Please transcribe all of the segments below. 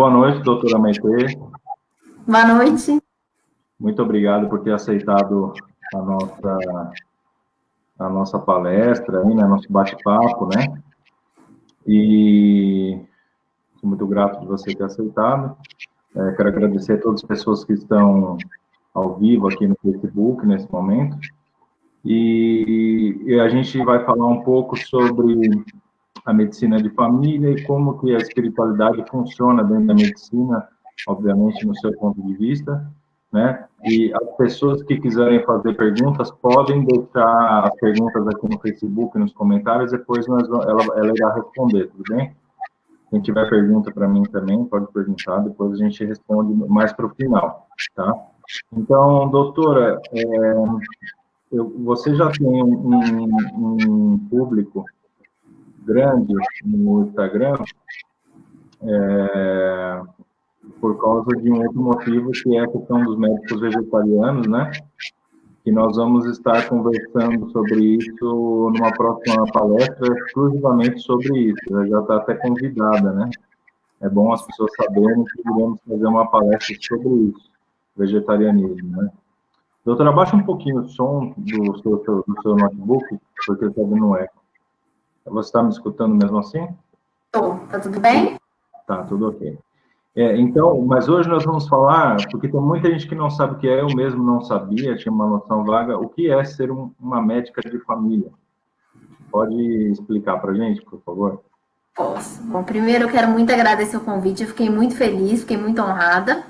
Boa noite, doutora Maitê. Boa noite. Muito obrigado por ter aceitado a nossa palestra, aí, né, nosso bate-papo, né? E sou muito grato de você ter aceitado. Quero agradecer a todas as pessoas que estão ao vivo aqui no Facebook nesse momento. E a gente vai falar um pouco sobre a medicina de família e como que a espiritualidade funciona dentro da medicina, obviamente no seu ponto de vista, né? E as pessoas que quiserem fazer perguntas podem deixar as perguntas aqui no Facebook, nos comentários, depois ela irá responder, tudo bem? Quem tiver pergunta para mim também pode perguntar, depois a gente responde mais para o final, tá? Então, doutora, você já tem um público grande no Instagram, por causa de um outro motivo, que é a questão dos médicos vegetarianos, né? Que nós vamos estar conversando sobre isso numa próxima palestra, exclusivamente sobre isso. Ela já está até convidada, né? É bom as pessoas saberem que iremos fazer uma palestra sobre isso, vegetarianismo, né? Doutora, abaixa um pouquinho o som do seu notebook, porque está dando eco. Você está me escutando mesmo assim? Estou. Tá tudo bem? Tá, tudo ok. Então, mas hoje nós vamos falar, porque tem muita gente que não sabe o que é, eu mesmo não sabia, tinha uma noção vaga, o que é ser uma médica de família. Pode explicar para a gente, por favor? Posso. Bom, primeiro eu quero muito agradecer o convite, eu fiquei muito feliz, fiquei muito honrada.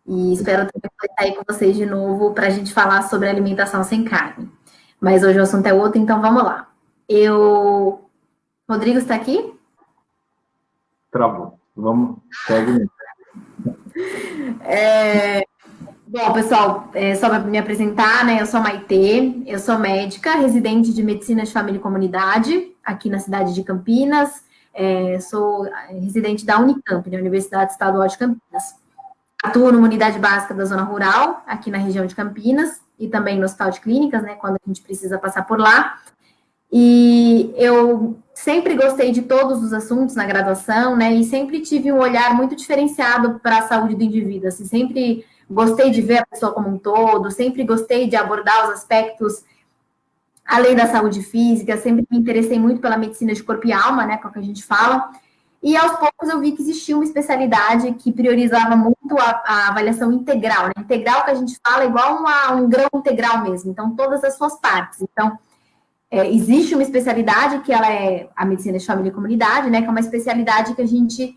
E espero também poder estar aí com vocês de novo para a gente falar sobre alimentação sem carne. Mas hoje o assunto é outro, então vamos lá. Rodrigo está aqui? Travou. Vamos, segue. Bom, pessoal, só para me apresentar, né? Eu sou a Maitê, eu sou médica, residente de Medicina de Família e Comunidade, aqui na cidade de Campinas. Sou residente da Unicamp, né, Universidade Estadual de Campinas. Atuo numa unidade básica da zona rural, aqui na região de Campinas, e também no Hospital de Clínicas, né, quando a gente precisa passar por lá. E eu sempre gostei de todos os assuntos na graduação, né, e sempre tive um olhar muito diferenciado para a saúde do indivíduo, assim, sempre gostei de ver a pessoa como um todo, sempre gostei de abordar os aspectos além da saúde física, sempre me interessei muito pela medicina de corpo e alma, né, com a que a gente fala, e aos poucos eu vi que existia uma especialidade que priorizava muito a avaliação integral, né? Integral que a gente fala é igual a um grão integral mesmo, então todas as suas partes. Então, existe uma especialidade que ela é a medicina de família e comunidade, né? Que é uma especialidade que a gente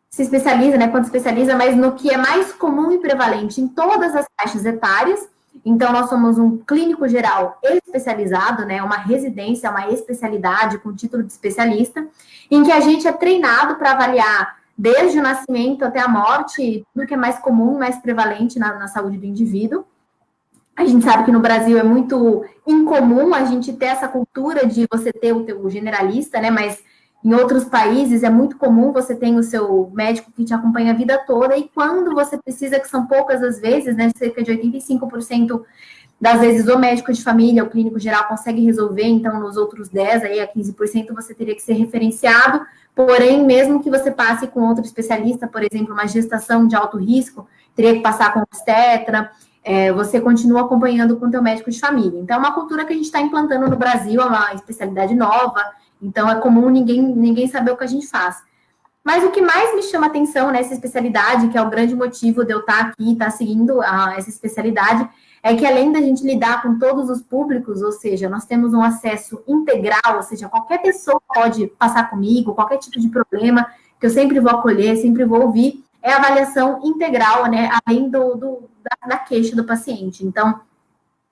se especializa, né? Quando especializa, mas no que é mais comum e prevalente em todas as faixas etárias. Então, nós somos um clínico geral especializado, né? Uma residência, uma especialidade com título de especialista, em que a gente é treinado para avaliar desde o nascimento até a morte, tudo que é mais comum, mais prevalente na saúde do indivíduo. A gente sabe que no Brasil é muito incomum a gente ter essa cultura de você ter o teu generalista, né? Mas em outros países é muito comum você ter o seu médico que te acompanha a vida toda, e quando você precisa, que são poucas as vezes, né? Cerca de 85% das vezes o médico de família, o clínico geral, consegue resolver, então nos outros 10% aí a 15% você teria que ser referenciado, porém, mesmo que você passe com outro especialista, por exemplo, uma gestação de alto risco, teria que passar com obstetra, você continua acompanhando com o teu médico de família. Então, é uma cultura que a gente está implantando no Brasil, é uma especialidade nova, então é comum ninguém saber o que a gente faz. Mas o que mais me chama atenção nessa especialidade, que é o grande motivo de eu estar aqui, estar seguindo essa especialidade, é que além da gente lidar com todos os públicos, ou seja, nós temos um acesso integral, ou seja, qualquer pessoa pode passar comigo, qualquer tipo de problema, que eu sempre vou acolher, sempre vou ouvir, é a avaliação integral, né, além da queixa do paciente. Então,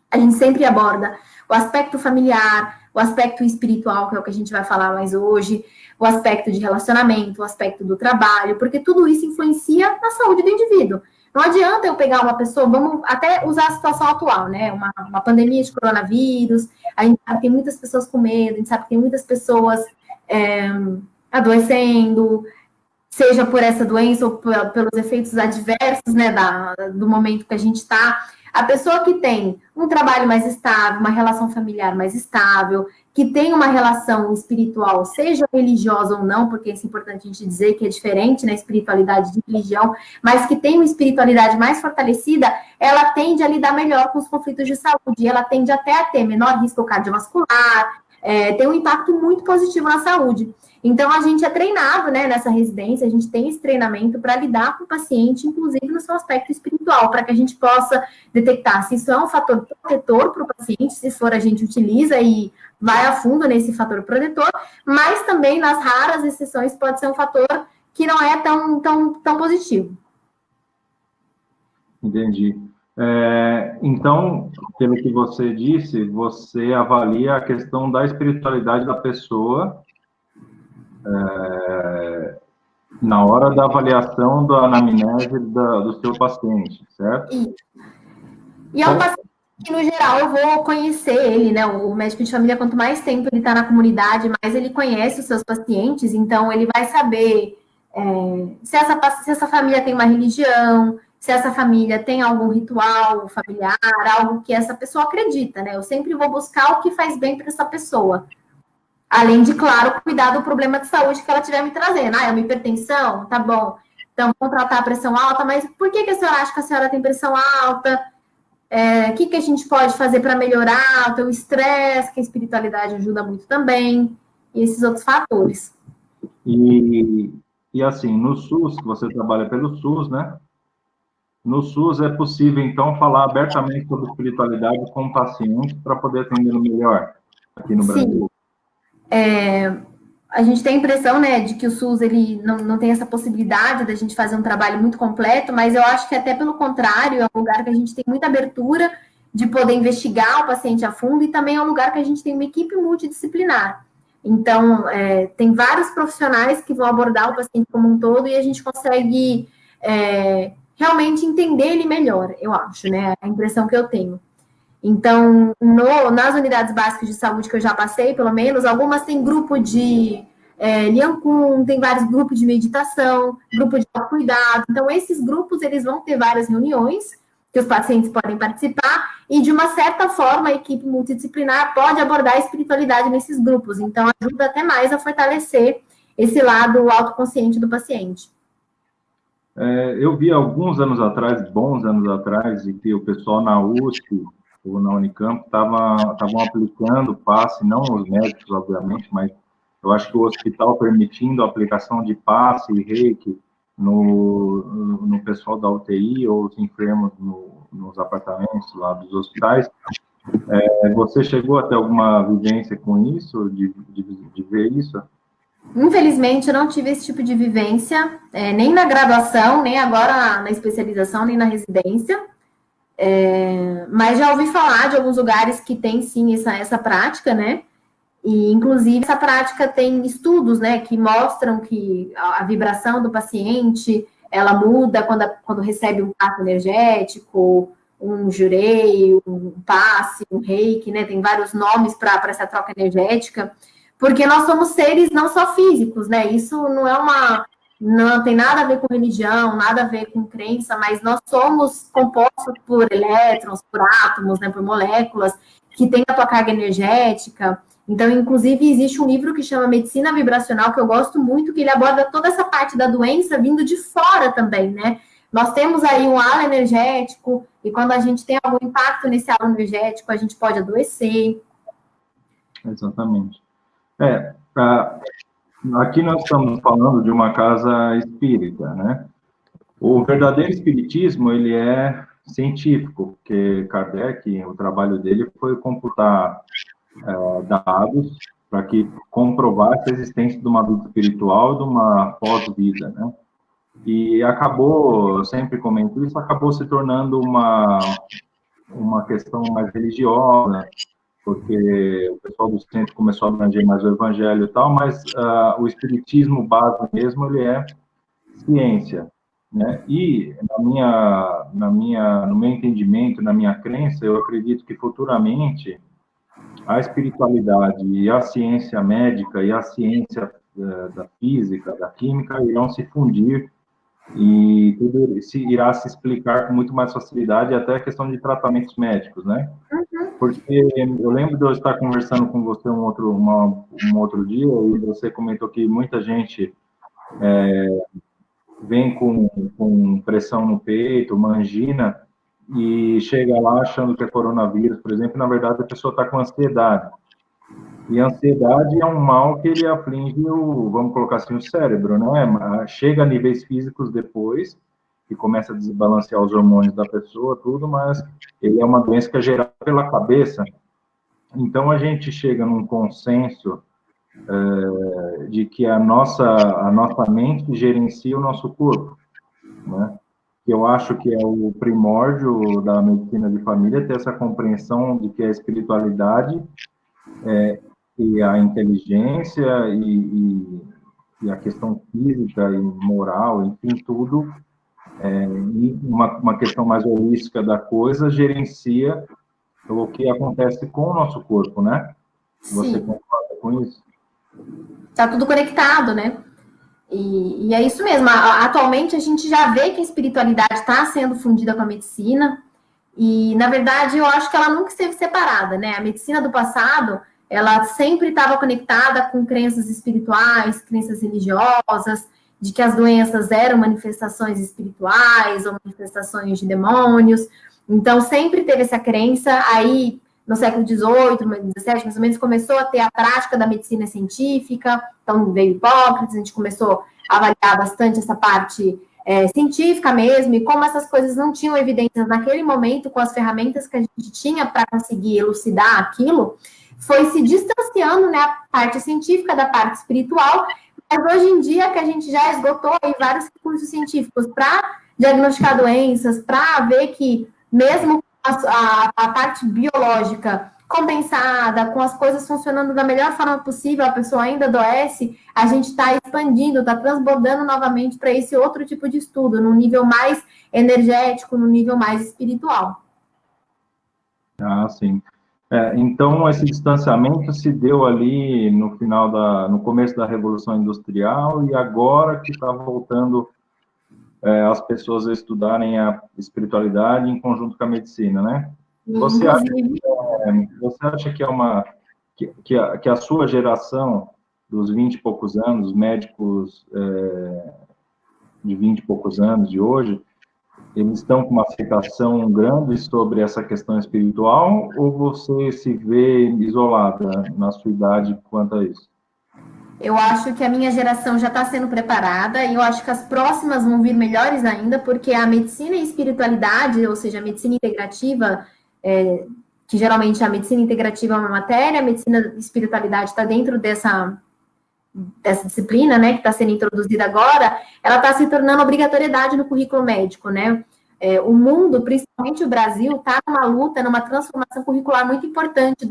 a gente sempre aborda o aspecto familiar, o aspecto espiritual, que é o que a gente vai falar mais hoje, o aspecto de relacionamento, o aspecto do trabalho, porque tudo isso influencia na saúde do indivíduo. Não adianta eu pegar uma pessoa, vamos até usar a situação atual, né? Uma pandemia de coronavírus, a gente sabe que tem muitas pessoas com medo, a gente sabe que tem muitas pessoas adoecendo, seja por essa doença ou pelos efeitos adversos, né, do momento que a gente está. A pessoa que tem um trabalho mais estável, uma relação familiar mais estável, que tem uma relação espiritual, seja religiosa ou não, porque isso é importante a gente dizer que é diferente na espiritualidade de religião, mas que tem uma espiritualidade mais fortalecida, ela tende a lidar melhor com os conflitos de saúde, ela tende até a ter menor risco cardiovascular, tem um impacto muito positivo na saúde. Então, a gente é treinado, né, nessa residência, a gente tem esse treinamento para lidar com o paciente, inclusive no seu aspecto espiritual, para que a gente possa detectar se isso é um fator protetor para o paciente, se for, a gente utiliza e vai a fundo nesse fator protetor, mas também, nas raras exceções, pode ser um fator que não é tão positivo. Entendi. Então, pelo que você disse, você avalia a questão da espiritualidade da pessoa na hora da avaliação da anamnese do seu paciente, certo? E é um paciente que, no geral, eu vou conhecer ele, né? O médico de família, quanto mais tempo ele está na comunidade, mais ele conhece os seus pacientes, então ele vai saber se essa família tem uma religião, se essa família tem algum ritual familiar, algo que essa pessoa acredita, né? Eu sempre vou buscar o que faz bem para essa pessoa. Além de, claro, cuidar do problema de saúde que ela estiver me trazendo. É uma hipertensão? Tá bom. Então, vamos tratar a pressão alta, mas por que a senhora acha que a senhora tem pressão alta? O que a gente pode fazer para melhorar o teu estresse, que a espiritualidade ajuda muito também, e esses outros fatores. E assim, no SUS, que você trabalha pelo SUS, né? No SUS é possível, então, falar abertamente sobre espiritualidade com o paciente para poder atendê-lo melhor aqui no Brasil. A gente tem a impressão, né, de que o SUS ele não tem essa possibilidade da gente fazer um trabalho muito completo, mas eu acho que até pelo contrário, é um lugar que a gente tem muita abertura de poder investigar o paciente a fundo e também é um lugar que a gente tem uma equipe multidisciplinar. Então, tem vários profissionais que vão abordar o paciente como um todo e a gente consegue realmente entender ele melhor, eu acho, né, a impressão que eu tenho. Então, nas unidades básicas de saúde que eu já passei, pelo menos, algumas têm grupo de Lian Kun, tem vários grupos de meditação, grupo de autocuidado. Então, esses grupos, eles vão ter várias reuniões que os pacientes podem participar e, de uma certa forma, a equipe multidisciplinar pode abordar a espiritualidade nesses grupos. Então, ajuda até mais a fortalecer esse lado autoconsciente do paciente. Eu vi alguns anos atrás, bons anos atrás, de que o pessoal na USP ou na Unicamp estavam aplicando passe, não os médicos, obviamente, mas eu acho que o hospital permitindo a aplicação de passe e reiki no pessoal da UTI ou os enfermos nos apartamentos lá dos hospitais. Você chegou a ter alguma vivência com isso, de ver isso? Infelizmente, eu não tive esse tipo de vivência, nem na graduação, nem agora na especialização, nem na residência. Mas já ouvi falar de alguns lugares que tem, sim, essa prática, né? E, inclusive, essa prática tem estudos, né, que mostram que a vibração do paciente, ela muda quando recebe um passe energético, um jurei, um passe, um reiki, né? Tem vários nomes para essa troca energética. Porque nós somos seres não só físicos, né? Isso não tem nada a ver com religião, nada a ver com crença, mas nós somos compostos por elétrons, por átomos, né, por moléculas, que têm a sua carga energética. Então, inclusive, existe um livro que chama Medicina Vibracional, que eu gosto muito, que ele aborda toda essa parte da doença vindo de fora também, né? Nós temos aí um halo energético, e quando a gente tem algum impacto nesse halo energético, a gente pode adoecer. Exatamente. Aqui nós estamos falando de uma casa espírita, né? O verdadeiro espiritismo, ele é científico, porque Kardec, o trabalho dele foi computar dados para que comprovasse a existência de uma vida espiritual e de uma pós-vida, né? E acabou, eu sempre comento isso, acabou se tornando uma questão mais religiosa, porque o pessoal do centro começou a abranger mais o evangelho e tal, mas o espiritismo base mesmo, ele é ciência, né? E no meu entendimento, na minha crença, eu acredito que futuramente a espiritualidade e a ciência médica e a ciência da física, da química irão se fundir e tudo irá se explicar com muito mais facilidade, até a questão de tratamentos médicos, né? Porque eu lembro de eu estar conversando com você um outro dia, e você comentou que muita gente vem com pressão no peito, uma angina, e chega lá achando que é coronavírus, por exemplo, e na verdade a pessoa está com ansiedade. E a ansiedade é um mal que ele aflige vamos colocar assim, o cérebro, né? Chega a níveis físicos depois, que começa a desbalancear os hormônios da pessoa, tudo, mas ele é uma doença que é gerada pela cabeça. Então, a gente chega num consenso de que a nossa mente gerencia o nosso corpo, né? Eu acho que é o primórdio da medicina de família ter essa compreensão de que a espiritualidade e a inteligência e a questão física e moral, enfim, tudo, uma questão mais holística da coisa, gerencia o que acontece com o nosso corpo, né? Você Sim. concorda com isso? Tá tudo conectado, né? E é isso mesmo. Atualmente a gente já vê que a espiritualidade está sendo fundida com a medicina. E, na verdade, eu acho que ela nunca esteve separada, né? A medicina do passado, ela sempre estava conectada com crenças espirituais, crenças religiosas, de que as doenças eram manifestações espirituais ou manifestações de demônios. Então, sempre teve essa crença. Aí, no século XVIII, XVII, mais ou menos, começou a ter a prática da medicina científica. Então, veio Hipócrates, a gente começou a avaliar bastante essa parte científica mesmo, e como essas coisas não tinham evidências naquele momento, com as ferramentas que a gente tinha para conseguir elucidar aquilo, foi se distanciando, né, a parte científica da parte espiritual, mas hoje em dia que a gente já esgotou aí vários recursos científicos para diagnosticar doenças, para ver que mesmo a parte biológica compensada, com as coisas funcionando da melhor forma possível, a pessoa ainda adoece, a gente está expandindo, está transbordando novamente para esse outro tipo de estudo, num nível mais energético, num nível mais espiritual. Ah, sim. Então, esse distanciamento se deu ali no começo da Revolução Industrial, e agora que está voltando as pessoas a estudarem a espiritualidade em conjunto com a medicina, né? Você acha, você acha que que a sua geração dos 20 e poucos anos, médicos de 20 e poucos anos de hoje, eles estão com uma aceitação grande sobre essa questão espiritual, ou você se vê isolada na sua idade quanto a isso? Eu acho que a minha geração já está sendo preparada e eu acho que as próximas vão vir melhores ainda, porque a medicina e espiritualidade, ou seja, a medicina integrativa, que geralmente a medicina integrativa é uma matéria, a medicina e espiritualidade está dentro dessa disciplina, né, que está sendo introduzida agora, ela está se tornando obrigatoriedade no currículo médico, né? O mundo, principalmente o Brasil, está numa luta, numa transformação curricular muito importante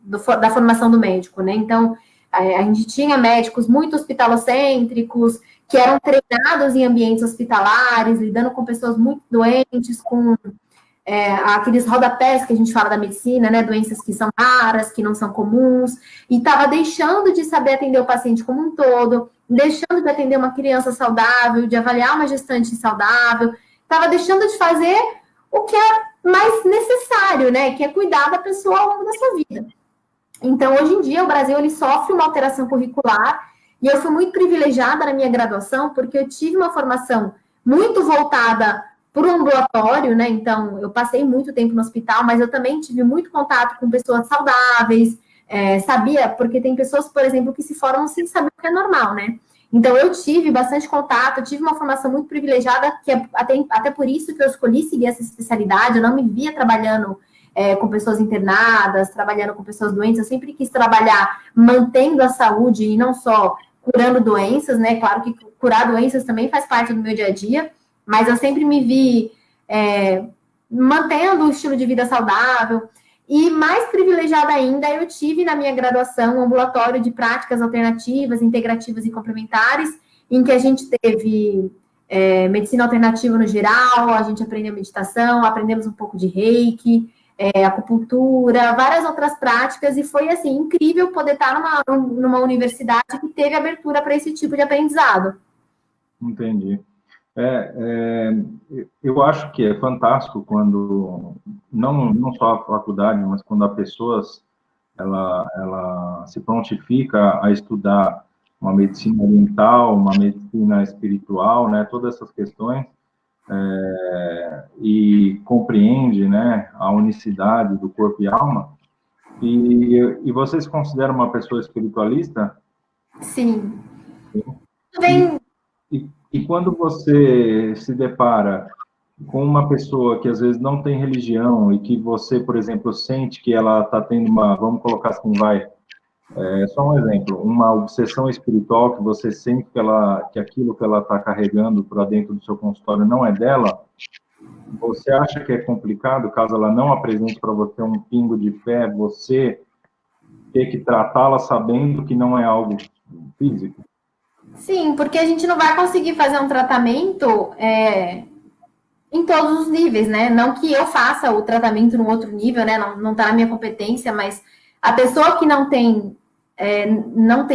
da formação do médico, né? Então, a gente tinha médicos muito hospitalocêntricos, que eram treinados em ambientes hospitalares, lidando com pessoas muito doentes, com aqueles rodapés que a gente fala da medicina, né, doenças que são raras, que não são comuns, e estava deixando de saber atender o paciente como um todo, deixando de atender uma criança saudável, de avaliar uma gestante saudável, estava deixando de fazer o que é mais necessário, né, que é cuidar da pessoa ao longo da sua vida. Então, hoje em dia, o Brasil ele sofre uma alteração curricular, e eu fui muito privilegiada na minha graduação, porque eu tive uma formação muito voltada por um ambulatório, né? Então, eu passei muito tempo no hospital, mas eu também tive muito contato com pessoas saudáveis, sabia, porque tem pessoas, por exemplo, que se formam sem saber o que é normal, né? Então, eu tive bastante contato, eu tive uma formação muito privilegiada, que é até por isso que eu escolhi seguir essa especialidade, eu não me via trabalhando com pessoas internadas, trabalhando com pessoas doentes, eu sempre quis trabalhar mantendo a saúde e não só curando doenças, né? Claro que curar doenças também faz parte do meu dia a dia, mas eu sempre me vi mantendo o estilo de vida saudável. E mais privilegiada ainda, eu tive na minha graduação um ambulatório de práticas alternativas, integrativas e complementares, em que a gente teve medicina alternativa no geral, a gente aprendeu meditação, aprendemos um pouco de reiki, acupuntura, várias outras práticas, e foi, assim, incrível poder estar numa universidade que teve abertura para esse tipo de aprendizado. Entendi. Eu acho que é fantástico quando, não só a faculdade, mas quando a pessoa ela se prontifica a estudar uma medicina oriental, uma medicina espiritual, né, todas essas questões, e compreende, né, a unicidade do corpo e alma. E você se considera uma pessoa espiritualista? Sim. Sim. E quando você se depara com uma pessoa que às vezes não tem religião e que você, por exemplo, sente que ela está tendo vamos colocar assim, só um exemplo, uma obsessão espiritual que você sente que aquilo que ela está carregando para dentro do seu consultório não é dela, você acha que é complicado, caso ela não apresente para você um pingo de fé, você ter que tratá-la sabendo que não é algo físico? Sim, porque a gente não vai conseguir fazer um tratamento em todos os níveis, né? Não que eu faça o tratamento no outro nível, né? Não tá na minha competência, mas a pessoa que não tem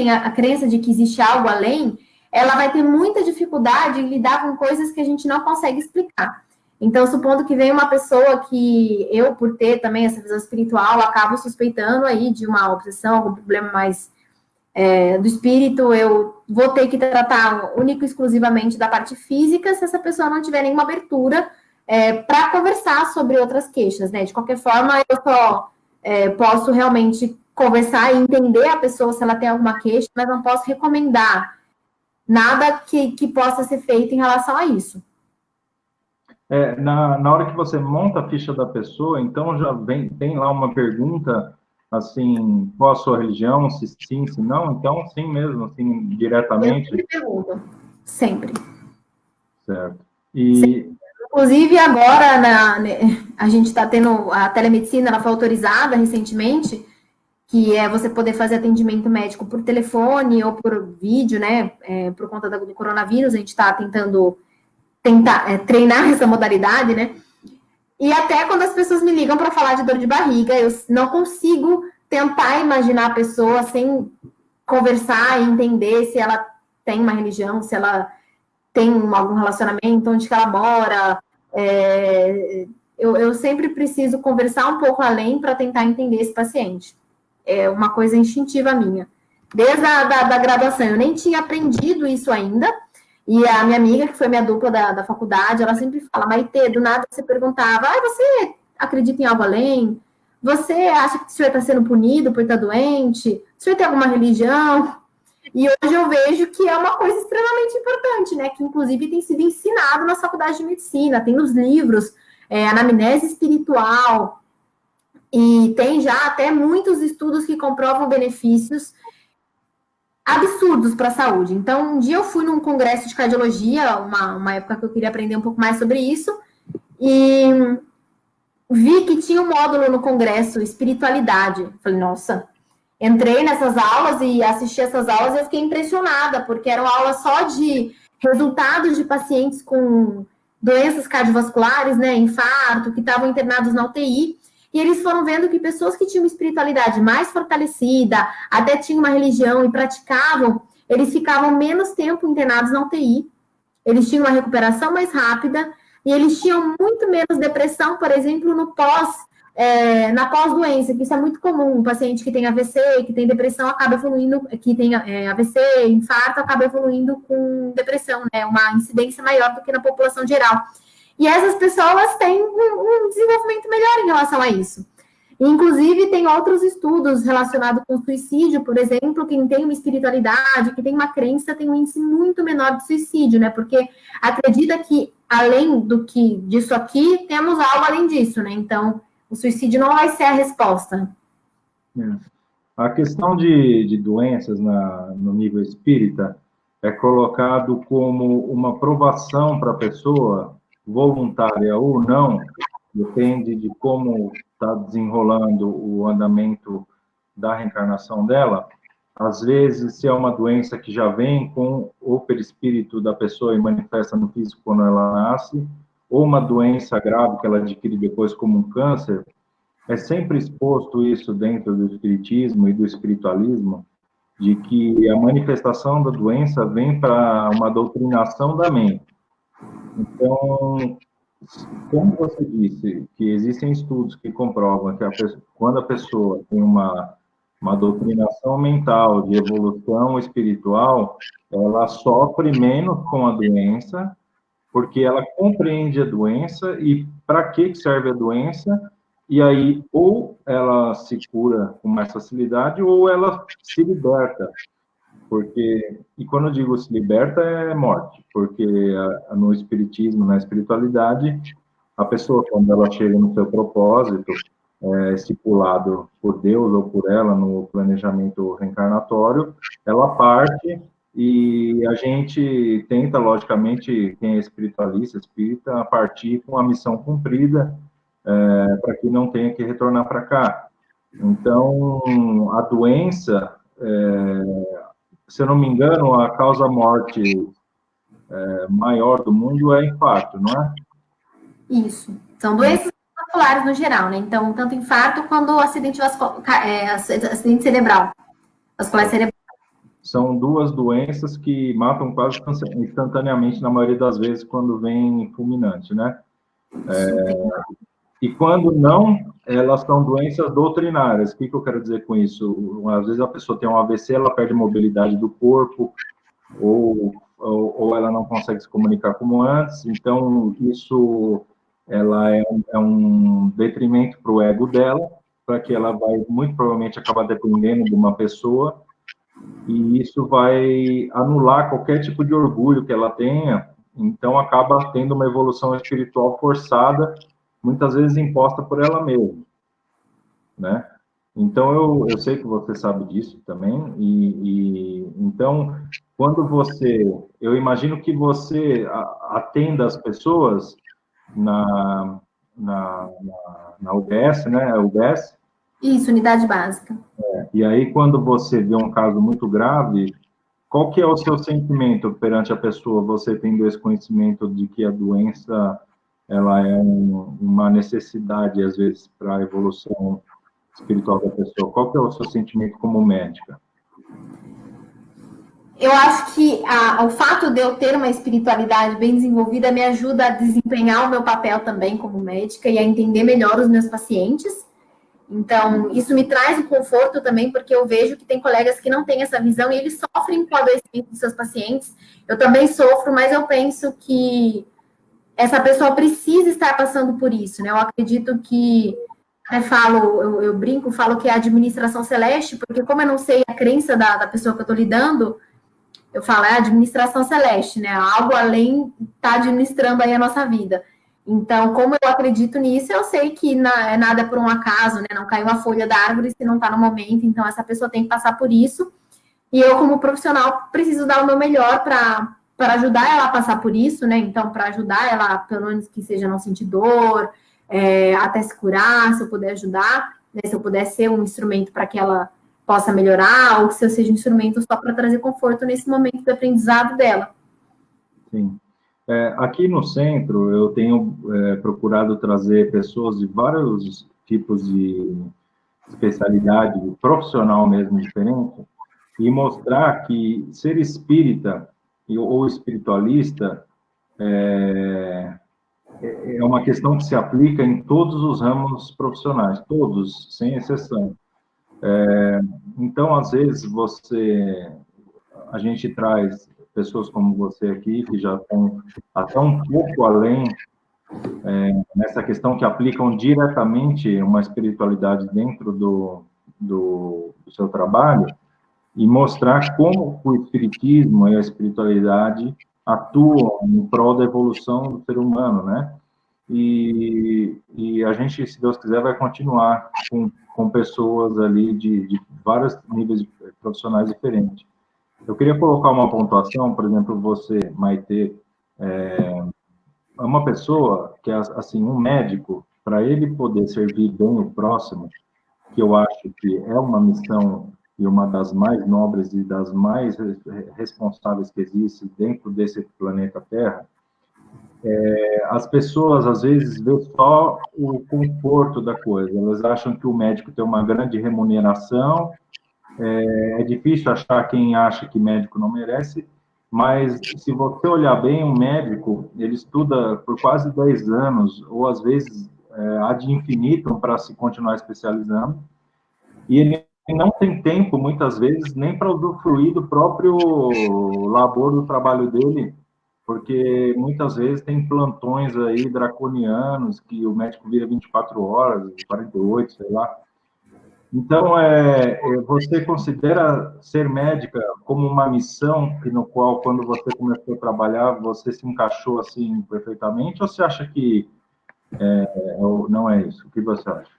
a crença de que existe algo além, ela vai ter muita dificuldade em lidar com coisas que a gente não consegue explicar. Então, supondo que vem uma pessoa que eu, por ter também essa visão espiritual, acabo suspeitando aí de uma obsessão, algum problema mais do espírito, eu vou ter que tratar único e exclusivamente da parte física se essa pessoa não tiver nenhuma abertura para conversar sobre outras queixas, né? De qualquer forma, eu só posso realmente conversar e entender a pessoa se ela tem alguma queixa, mas não posso recomendar nada que possa ser feito em relação a isso. Na hora que você monta a ficha da pessoa, então já tem lá uma pergunta, assim, qual a sua religião, se sim, se não, então sim mesmo, assim, diretamente. Eu sempre pergunto, sempre. Certo. Inclusive, agora, a gente está tendo a telemedicina, ela foi autorizada recentemente, que é você poder fazer atendimento médico por telefone ou por vídeo, né? Por conta do coronavírus, a gente está tentando treinar essa modalidade, né? E até quando as pessoas me ligam para falar de dor de barriga, eu não consigo tentar imaginar a pessoa sem conversar e entender se ela tem uma religião, se ela tem algum relacionamento, onde que ela mora. Eu sempre preciso conversar um pouco além para tentar entender esse paciente. É uma coisa instintiva minha. Desde a graduação, eu nem tinha aprendido isso ainda, e a minha amiga, que foi minha dupla da faculdade, ela sempre fala, Maitê, do nada você perguntava, você acredita em algo além? Você acha que o senhor está sendo punido por estar doente? O senhor tem alguma religião? E hoje eu vejo que é uma coisa extremamente importante, né? Que inclusive tem sido ensinado na faculdade de medicina, tem nos livros, anamnese espiritual, e tem já até muitos estudos que comprovam benefícios absurdos para a saúde. Então, um dia eu fui num congresso de cardiologia, uma época que eu queria aprender um pouco mais sobre isso, e vi que tinha um módulo no congresso, espiritualidade. Falei, nossa, entrei nessas aulas e assisti essas aulas e eu fiquei impressionada, porque eram aulas só de resultados de pacientes com doenças cardiovasculares, né, infarto, que estavam internados na UTI, e eles foram vendo que pessoas que tinham uma espiritualidade mais fortalecida, até tinham uma religião e praticavam, eles ficavam menos tempo internados na UTI, eles tinham uma recuperação mais rápida, e eles tinham muito menos depressão, por exemplo, na pós-doença, que isso é muito comum. Um paciente que tem AVC, que tem depressão, acaba evoluindo, que tem AVC, infarto, acaba evoluindo com depressão, né? Uma incidência maior do que na população geral. E essas pessoas têm um desenvolvimento melhor em relação a isso. Inclusive, tem outros estudos relacionados com suicídio, por exemplo, quem tem uma espiritualidade, que tem uma crença, tem um índice muito menor de suicídio, né? Porque acredita que, além disso aqui, temos algo além disso, né? Então, o suicídio não vai ser a resposta. A questão de doenças no nível espírita é colocado como uma provação para a pessoa, voluntária ou não, depende de como está desenrolando o andamento da reencarnação dela. Às vezes, se é uma doença que já vem com o perispírito da pessoa e manifesta no físico quando ela nasce, ou uma doença grave que ela adquire depois como um câncer, é sempre exposto isso dentro do espiritismo e do espiritualismo, de que a manifestação da doença vem para uma doutrinação da mente. Então, como você disse, que existem estudos que comprovam que quando a pessoa tem uma doutrinação mental de evolução espiritual, ela sofre menos com a doença, porque ela compreende a doença e para que serve a doença, e aí ou ela se cura com mais facilidade ou ela se liberta. Porque, e quando eu digo se liberta, é morte, porque no espiritismo, na espiritualidade, a pessoa, quando ela chega no seu propósito, estipulado por Deus ou por ela no planejamento reencarnatório, ela parte e a gente tenta, logicamente, quem é espiritualista, espírita, partir com a missão cumprida, para que não tenha que retornar para cá. Então, a doença, se eu não me engano, a causa-morte maior do mundo é infarto, não é? Isso. São doenças vasculares no geral, né? Então, tanto infarto quanto acidente acidente cerebral. Vascular cerebral. São duas doenças que matam quase instantaneamente, na maioria das vezes, quando vem fulminante, né? E quando não, elas são doenças doutrinárias. O que eu quero dizer com isso? Às vezes a pessoa tem um AVC, ela perde mobilidade do corpo, ou ela não consegue se comunicar como antes. Então, isso ela é um detrimento para o ego dela, para que ela vai, muito provavelmente, acabar dependendo de uma pessoa, e isso vai anular qualquer tipo de orgulho que ela tenha, então acaba tendo uma evolução espiritual forçada, muitas vezes imposta por ela mesma, né? Então, eu sei que você sabe disso também, então, quando eu imagino que você atenda as pessoas na UBS, né? UBS. Isso, unidade básica. E aí, quando você vê um caso muito grave, qual que é o seu sentimento perante a pessoa, você tendo esse conhecimento de que a doença, ela é uma necessidade, às vezes, para a evolução espiritual da pessoa? Qual que é o seu sentimento como médica? Eu acho que o fato de eu ter uma espiritualidade bem desenvolvida me ajuda a desempenhar o meu papel também como médica e a entender melhor os meus pacientes. Então, isso me traz um conforto também, porque eu vejo que tem colegas que não têm essa visão e eles sofrem com o adoecimento dos seus pacientes. Eu também sofro, mas eu penso que essa pessoa precisa estar passando por isso, né? Eu acredito que, eu brinco, falo que é a administração celeste, porque como eu não sei a crença da pessoa que eu estou lidando, eu falo, é a administração celeste, né? Algo além está administrando aí a nossa vida. Então, como eu acredito nisso, eu sei que nada é por um acaso, né? Não caiu a folha da árvore se não está no momento, então essa pessoa tem que passar por isso. E eu, como profissional, preciso dar o meu melhor para ajudar ela a passar por isso, né? Então, para ajudar ela, pelo menos que seja não sentir dor, até se curar, se eu puder ajudar, né? Se eu puder ser um instrumento para que ela possa melhorar, ou se eu seja um instrumento só para trazer conforto nesse momento de aprendizado dela. Sim. Aqui no centro, eu tenho procurado trazer pessoas de vários tipos de especialidade, profissional mesmo, diferente, e mostrar que ser espírita ou espiritualista é uma questão que se aplica em todos os ramos profissionais, todos, sem exceção. Então, às vezes, a gente traz pessoas como você aqui, que já estão até um pouco além nessa questão, que aplicam diretamente uma espiritualidade dentro do seu trabalho, e mostrar como o espiritismo e a espiritualidade atuam em prol da evolução do ser humano, né? E a gente, se Deus quiser, vai continuar com pessoas ali de vários níveis profissionais diferentes. Eu queria colocar uma pontuação, por exemplo, você, Maitê, é uma pessoa que é, assim, um médico, para ele poder servir bem o próximo, que eu acho que é uma missão e uma das mais nobres e das mais responsáveis que existe dentro desse planeta Terra, as pessoas, às vezes, vê só o conforto da coisa. Elas acham que o médico tem uma grande remuneração, é difícil achar quem acha que médico não merece, mas se você olhar bem, um médico, ele estuda por quase 10 anos, ou às vezes ad infinitum para se continuar especializando, e ele não tem tempo, muitas vezes, nem para usufruir do próprio labor do trabalho dele, porque muitas vezes tem plantões aí draconianos, que o médico vira 24 horas, 48, sei lá. Então, você considera ser médica como uma missão que no qual, quando você começou a trabalhar, você se encaixou assim perfeitamente, ou você acha que não é isso? O que você acha?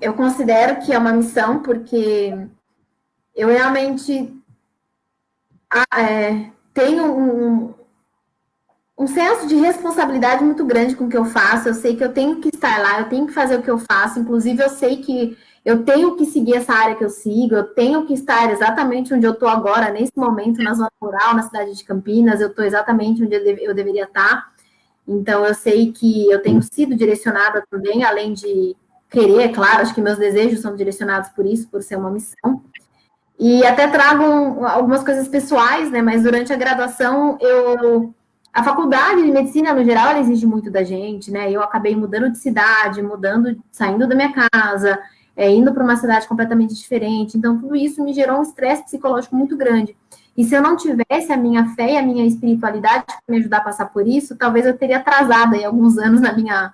Eu considero que é uma missão, porque eu realmente tenho um senso de responsabilidade muito grande com o que eu faço. Eu sei que eu tenho que estar lá, eu tenho que fazer o que eu faço. Inclusive, eu sei que eu tenho que seguir essa área que eu sigo, eu tenho que estar exatamente onde eu estou agora, nesse momento, na zona rural, na cidade de Campinas, eu estou exatamente onde eu deveria estar. Então, eu sei que eu tenho sido direcionada também, além de querer, é claro, acho que meus desejos são direcionados por isso, por ser uma missão. E até trago algumas coisas pessoais, né? Mas durante a graduação, a faculdade de medicina, no geral, ela exige muito da gente, né? Eu acabei mudando de cidade, saindo da minha casa, indo para uma cidade completamente diferente. Então, tudo isso me gerou um estresse psicológico muito grande. E se eu não tivesse a minha fé e a minha espiritualidade para me ajudar a passar por isso, talvez eu teria atrasado aí alguns anos na minha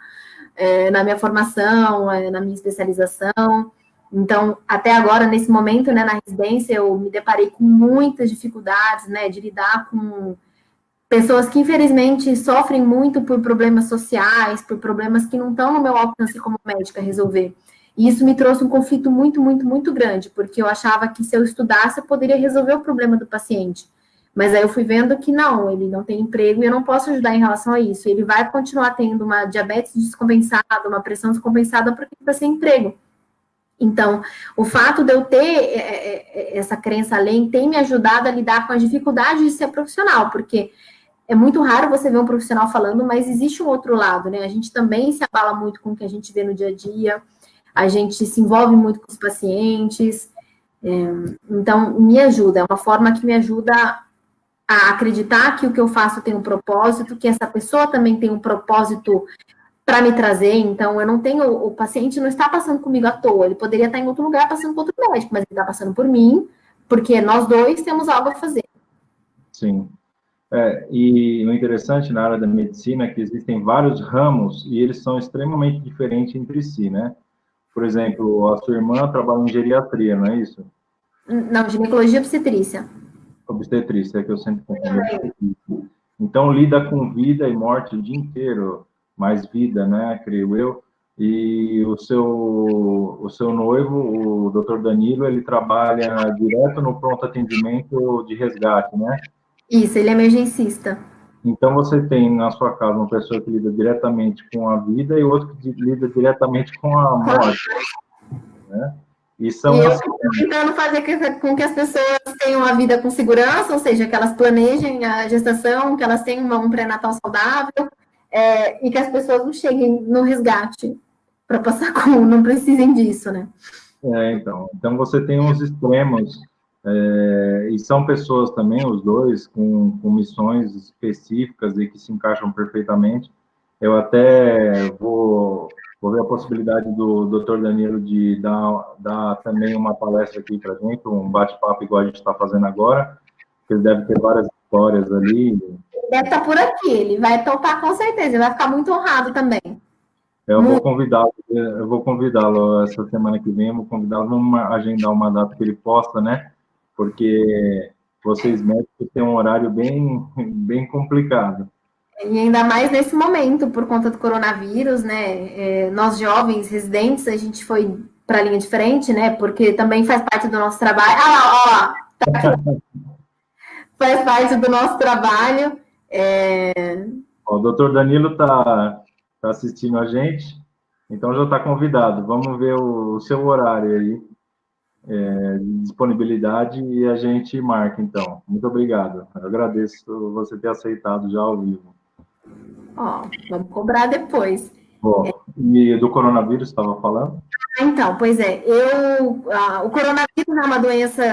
formação, na minha especialização. Então, até agora, nesse momento, né, na residência, eu me deparei com muitas dificuldades, né, de lidar com pessoas que, infelizmente, sofrem muito por problemas sociais, por problemas que não estão no meu alcance como médica resolver. E isso me trouxe um conflito muito, muito, muito grande, porque eu achava que se eu estudasse, eu poderia resolver o problema do paciente. Mas aí eu fui vendo que não, ele não tem emprego e eu não posso ajudar em relação a isso. Ele vai continuar tendo uma diabetes descompensada, uma pressão descompensada, porque ele está sem emprego. Então, o fato de eu ter essa crença além tem me ajudado a lidar com as dificuldades de ser profissional, porque é muito raro você ver um profissional falando, mas existe um outro lado, né? A gente também se abala muito com o que a gente vê no dia a dia, a gente se envolve muito com os pacientes, então me ajuda, é uma forma que me ajuda a acreditar que o que eu faço tem um propósito, que essa pessoa também tem um propósito para me trazer. Então, eu não tenho, o paciente não está passando comigo à toa, ele poderia estar em outro lugar passando com outro médico, mas ele está passando por mim, porque nós dois temos algo a fazer. Sim. E o interessante na área da medicina é que existem vários ramos e eles são extremamente diferentes entre si, né? Por exemplo, a sua irmã trabalha em geriatria, não é isso? Não, ginecologia e obstetrícia. Obstetrícia, é que eu sempre confundo. Então, lida com vida e morte o dia inteiro, mais vida, né, creio eu. E o seu noivo, o doutor Danilo, ele trabalha direto no pronto atendimento de resgate, né? Isso, ele é emergencista. Então, você tem na sua casa uma pessoa que lida diretamente com a vida e outro que lida diretamente com a morte, né? E são eu estou tentando fazer com que as pessoas tenham a vida com segurança, ou seja, que elas planejem a gestação, que elas tenham um pré-natal saudável, e que as pessoas não cheguem no resgate para passar com, não precisem disso, né? Então você tem uns extremos, e são pessoas também, os dois, com missões específicas e que se encaixam perfeitamente. Eu até vou ver a possibilidade do Dr. Danilo de dar também uma palestra aqui para a gente, um bate-papo igual a gente está fazendo agora, que ele deve ter várias histórias ali. Ele deve estar por aqui, ele vai topar com certeza, ele vai ficar muito honrado também. Eu vou convidá-lo essa semana que vem, vou convidá-lo, vamos agendar uma data que ele possa, né? Porque vocês médicos têm um horário bem complicado. E ainda mais nesse momento, por conta do coronavírus, né? Nós jovens residentes, a gente foi para a linha de frente, né? Porque também faz parte do nosso trabalho. Ó lá, tá aqui. Faz parte do nosso trabalho. O doutor Danilo está assistindo a gente, então já está convidado. Vamos ver o seu horário aí, de disponibilidade, e a gente marca, então. Muito obrigado. Eu agradeço você ter aceitado já ao vivo. Ó, vamos cobrar depois. Bom, e do coronavírus estava falando? Então, pois é, o coronavírus é uma doença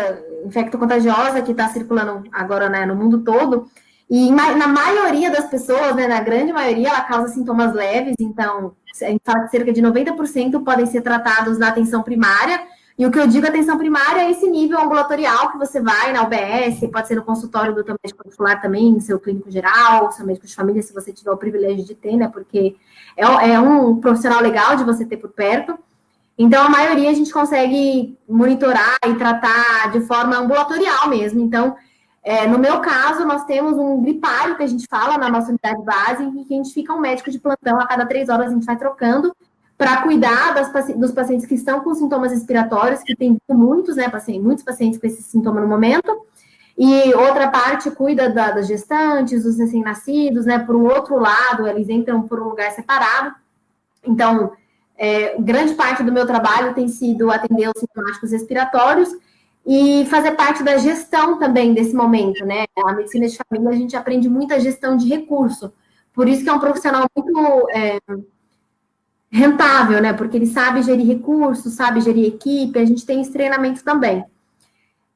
infecto-contagiosa que está circulando agora, né, no mundo todo, e na maioria das pessoas, né, na grande maioria, ela causa sintomas leves, então, a gente fala que cerca de 90% podem ser tratados na atenção primária, e o que eu digo atenção primária é esse nível ambulatorial que você vai na UBS, pode ser no consultório do teu médico particular também, seu clínico geral, seu médico de família, se você tiver o privilégio de ter, né, porque é um profissional legal de você ter por perto. Então, a maioria a gente consegue monitorar e tratar de forma ambulatorial mesmo. Então, no meu caso, nós temos um gripário que a gente fala na nossa unidade base, em que a gente fica um médico de plantão, a cada 3 horas a gente vai trocando, para cuidar dos pacientes que estão com sintomas respiratórios, que tem muitos, né, muitos pacientes com esse sintoma no momento, e outra parte cuida das gestantes, dos recém-nascidos, né, por um outro lado, eles entram por um lugar separado. Então, grande parte do meu trabalho tem sido atender os sintomáticos respiratórios e fazer parte da gestão também desse momento, né? A medicina de família, a gente aprende muita gestão de recurso. Por isso que é um profissional muito rentável, né? Porque ele sabe gerir recursos, sabe gerir equipe, a gente tem esse treinamento também.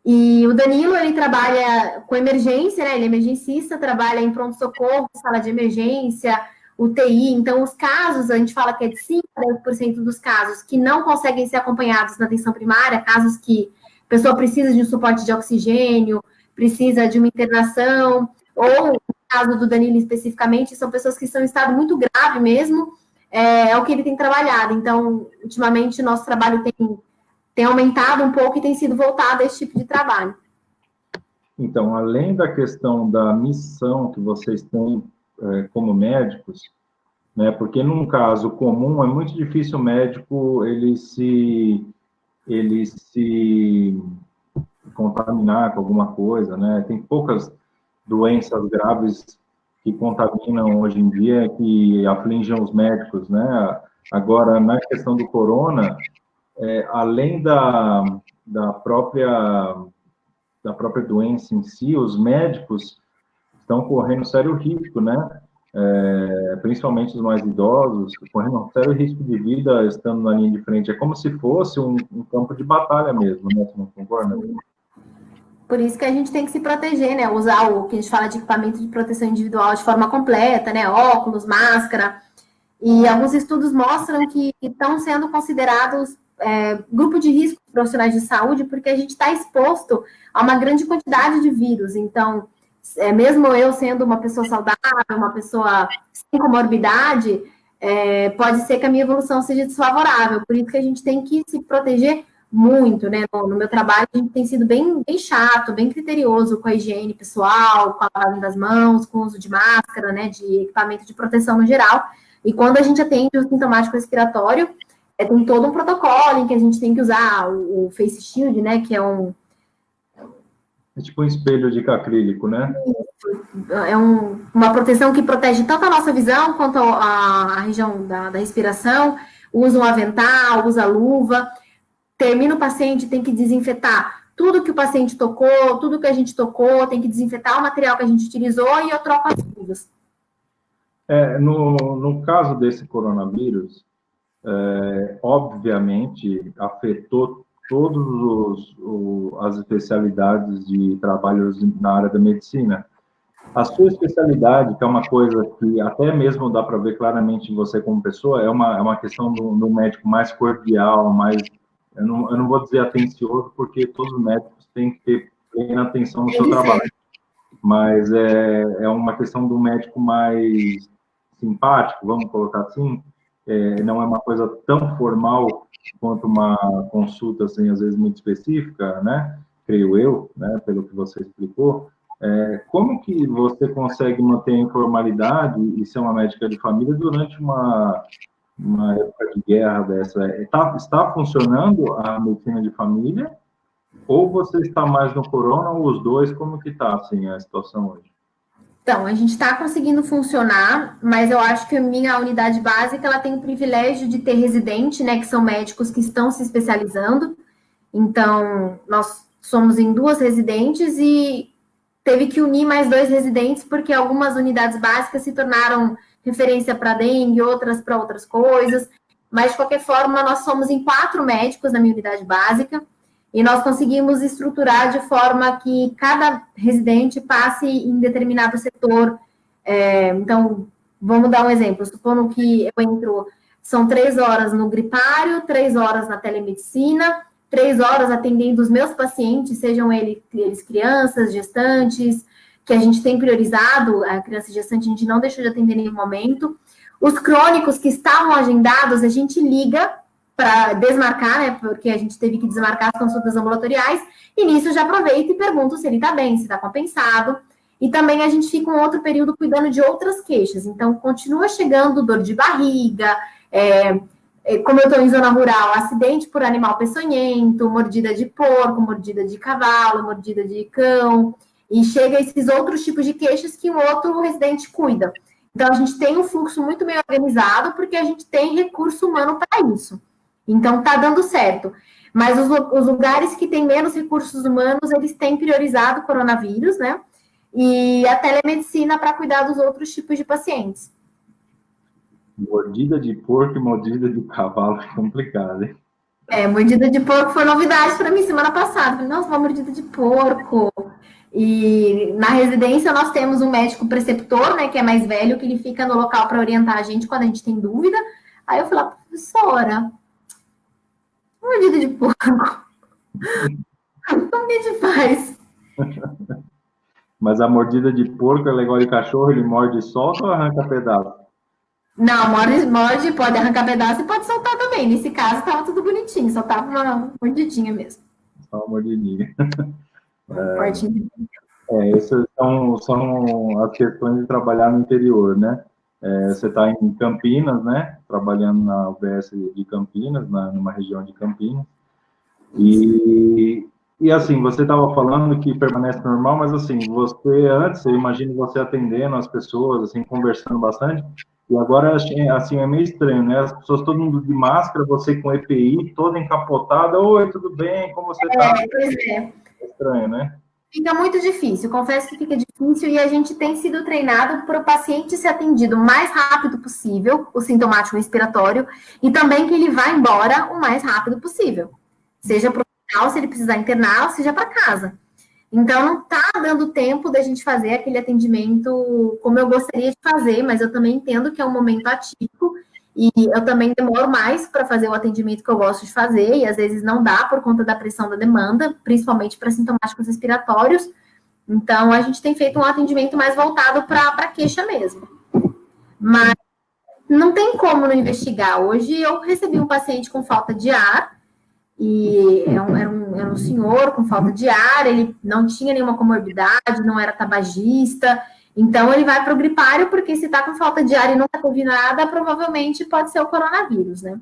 E o Danilo, ele trabalha com emergência, né? Ele é emergencista, trabalha em pronto-socorro, sala de emergência, UTI, então os casos, a gente fala que é de 5% a 10% dos casos que não conseguem ser acompanhados na atenção primária, casos que a pessoa precisa de um suporte de oxigênio, precisa de uma internação, ou no caso do Danilo especificamente, são pessoas que estão em estado muito grave mesmo, é o que ele tem trabalhado. Então, ultimamente, o nosso trabalho tem aumentado um pouco e tem sido voltado a esse tipo de trabalho. Então, além da questão da missão que vocês têm como médicos, né? Porque num caso comum é muito difícil o médico ele se contaminar com alguma coisa, né? Tem poucas doenças graves que contaminam hoje em dia, que afligem os médicos, né? Agora, na questão do corona, além da própria doença em si, os médicos estão correndo sério risco, né? Principalmente os mais idosos, correndo um sério risco de vida estando na linha de frente. É como se fosse um campo de batalha mesmo, né? Você não concorda? Por isso que a gente tem que se proteger, né? Usar o que a gente fala de equipamento de proteção individual de forma completa, né? Óculos, máscara. E alguns estudos mostram que estão sendo considerados grupo de risco profissionais de saúde, porque a gente está exposto a uma grande quantidade de vírus. Então, mesmo eu sendo uma pessoa saudável, uma pessoa sem comorbidade, pode ser que a minha evolução seja desfavorável. Por isso que a gente tem que se proteger muito, né? No meu trabalho, a gente tem sido bem, bem chato, bem criterioso com a higiene pessoal, com a lavagem das mãos, com o uso de máscara, né? De equipamento de proteção no geral. E quando a gente atende o sintomático respiratório, tem todo um protocolo em que a gente tem que usar o Face Shield, né? Que é É tipo um espelho de acrílico, né? Uma proteção que protege tanto a nossa visão quanto a região da respiração. Usa um avental, usa luva. Termina o paciente, tem que desinfetar tudo que o paciente tocou, tudo que a gente tocou, tem que desinfetar o material que a gente utilizou e eu troco as luvas. No caso desse coronavírus, obviamente, afetou todas as especialidades de trabalhos na área da medicina. A sua especialidade, que é uma coisa que até mesmo dá para ver claramente em você como pessoa, é uma questão do médico mais cordial, mais... Eu não vou dizer atencioso, porque todos os médicos têm que ter plena atenção no seu trabalho. Mas é uma questão do médico mais simpático, vamos colocar assim. Não é uma coisa tão formal quanto uma consulta, assim, às vezes muito específica, né? Creio eu, né? Pelo que você explicou. Como que você consegue manter a informalidade e ser uma médica de família durante uma época de guerra dessa? Está funcionando a medicina de família? Ou você está mais no corona, ou os dois? Como que está, assim, a situação hoje? Então, a gente está conseguindo funcionar, mas eu acho que a minha unidade básica, ela tem o privilégio de ter residente, né, que são médicos que estão se especializando. Então, nós somos em 2 residentes e teve que unir mais 2 residentes, porque algumas unidades básicas se tornaram referência para dengue, outras para outras coisas. mas de qualquer forma nós somos em 4 médicos na minha unidade básica, e nós conseguimos estruturar de forma que cada residente passe em determinado setor. Então, vamos dar um exemplo, supondo que eu entro, são 3 horas no gripário, 3 horas na telemedicina, 3 horas atendendo os meus pacientes, sejam eles crianças, gestantes, que a gente tem priorizado, a criança gestante a gente não deixou de atender em nenhum momento. Os crônicos que estavam agendados, a gente liga para desmarcar, né, porque a gente teve que desmarcar as consultas ambulatoriais, e nisso eu já aproveito e pergunto se ele está bem, se está compensado. E também a gente fica um outro período cuidando de outras queixas. Então, continua chegando dor de barriga, como eu estou em zona rural, acidente por animal peçonhento, mordida de porco, mordida de cavalo, mordida de cão, e chega esses outros tipos de queixas que o outro residente cuida. Então, a gente tem um fluxo muito bem organizado, porque a gente tem recurso humano para isso. Então, está dando certo. Mas os lugares que têm menos recursos humanos, eles têm priorizado o coronavírus, né? E a telemedicina para cuidar dos outros tipos de pacientes. Mordida de porco e mordida de cavalo é complicado, hein? Mordida de porco foi novidade para mim semana passada. Falei, nossa, uma mordida de porco. E na residência nós temos um médico preceptor, né, que é mais velho, que ele fica no local para orientar a gente quando a gente tem dúvida. Aí eu falei, professora, mordida de porco. Como que a gente faz? Mas a mordida de porco é igual de cachorro, ele morde e solta ou arranca pedaço? Não, morde, pode arrancar pedaço e pode soltar também. Nesse caso, estava tudo bonitinho, só tava uma mordidinha mesmo. Só uma mordidinha. Fortinho. Essas são as questões de trabalhar no interior, né? Você está em Campinas, né? Trabalhando na UBS de Campinas, numa região de Campinas. E assim, você estava falando que permanece normal, mas assim, você antes, eu imagino você atendendo as pessoas, assim, conversando bastante, e agora, assim, é meio estranho, né? As pessoas, todo mundo de máscara, você com EPI, toda encapotada, oi, tudo bem, como você está? Pois é. É estranho, né? Fica muito difícil, confesso que fica difícil, e a gente tem sido treinado para o paciente ser atendido o mais rápido possível, o sintomático respiratório, e também que ele vá embora o mais rápido possível. Seja para o hospital, se ele precisar internar, ou seja para casa. Então, não está dando tempo da gente fazer aquele atendimento como eu gostaria de fazer, mas eu também entendo que é um momento atípico, e eu também demoro mais para fazer o atendimento que eu gosto de fazer, e às vezes não dá por conta da pressão da demanda, principalmente para sintomáticos respiratórios. Então, a gente tem feito um atendimento mais voltado para a queixa mesmo. Mas não tem como não investigar. Hoje eu recebi um paciente com falta de ar, e era um senhor com falta de ar, ele não tinha nenhuma comorbidade, não era tabagista, então ele vai para o gripário, porque se está com falta de ar e nunca teve nada, provavelmente pode ser o coronavírus, né?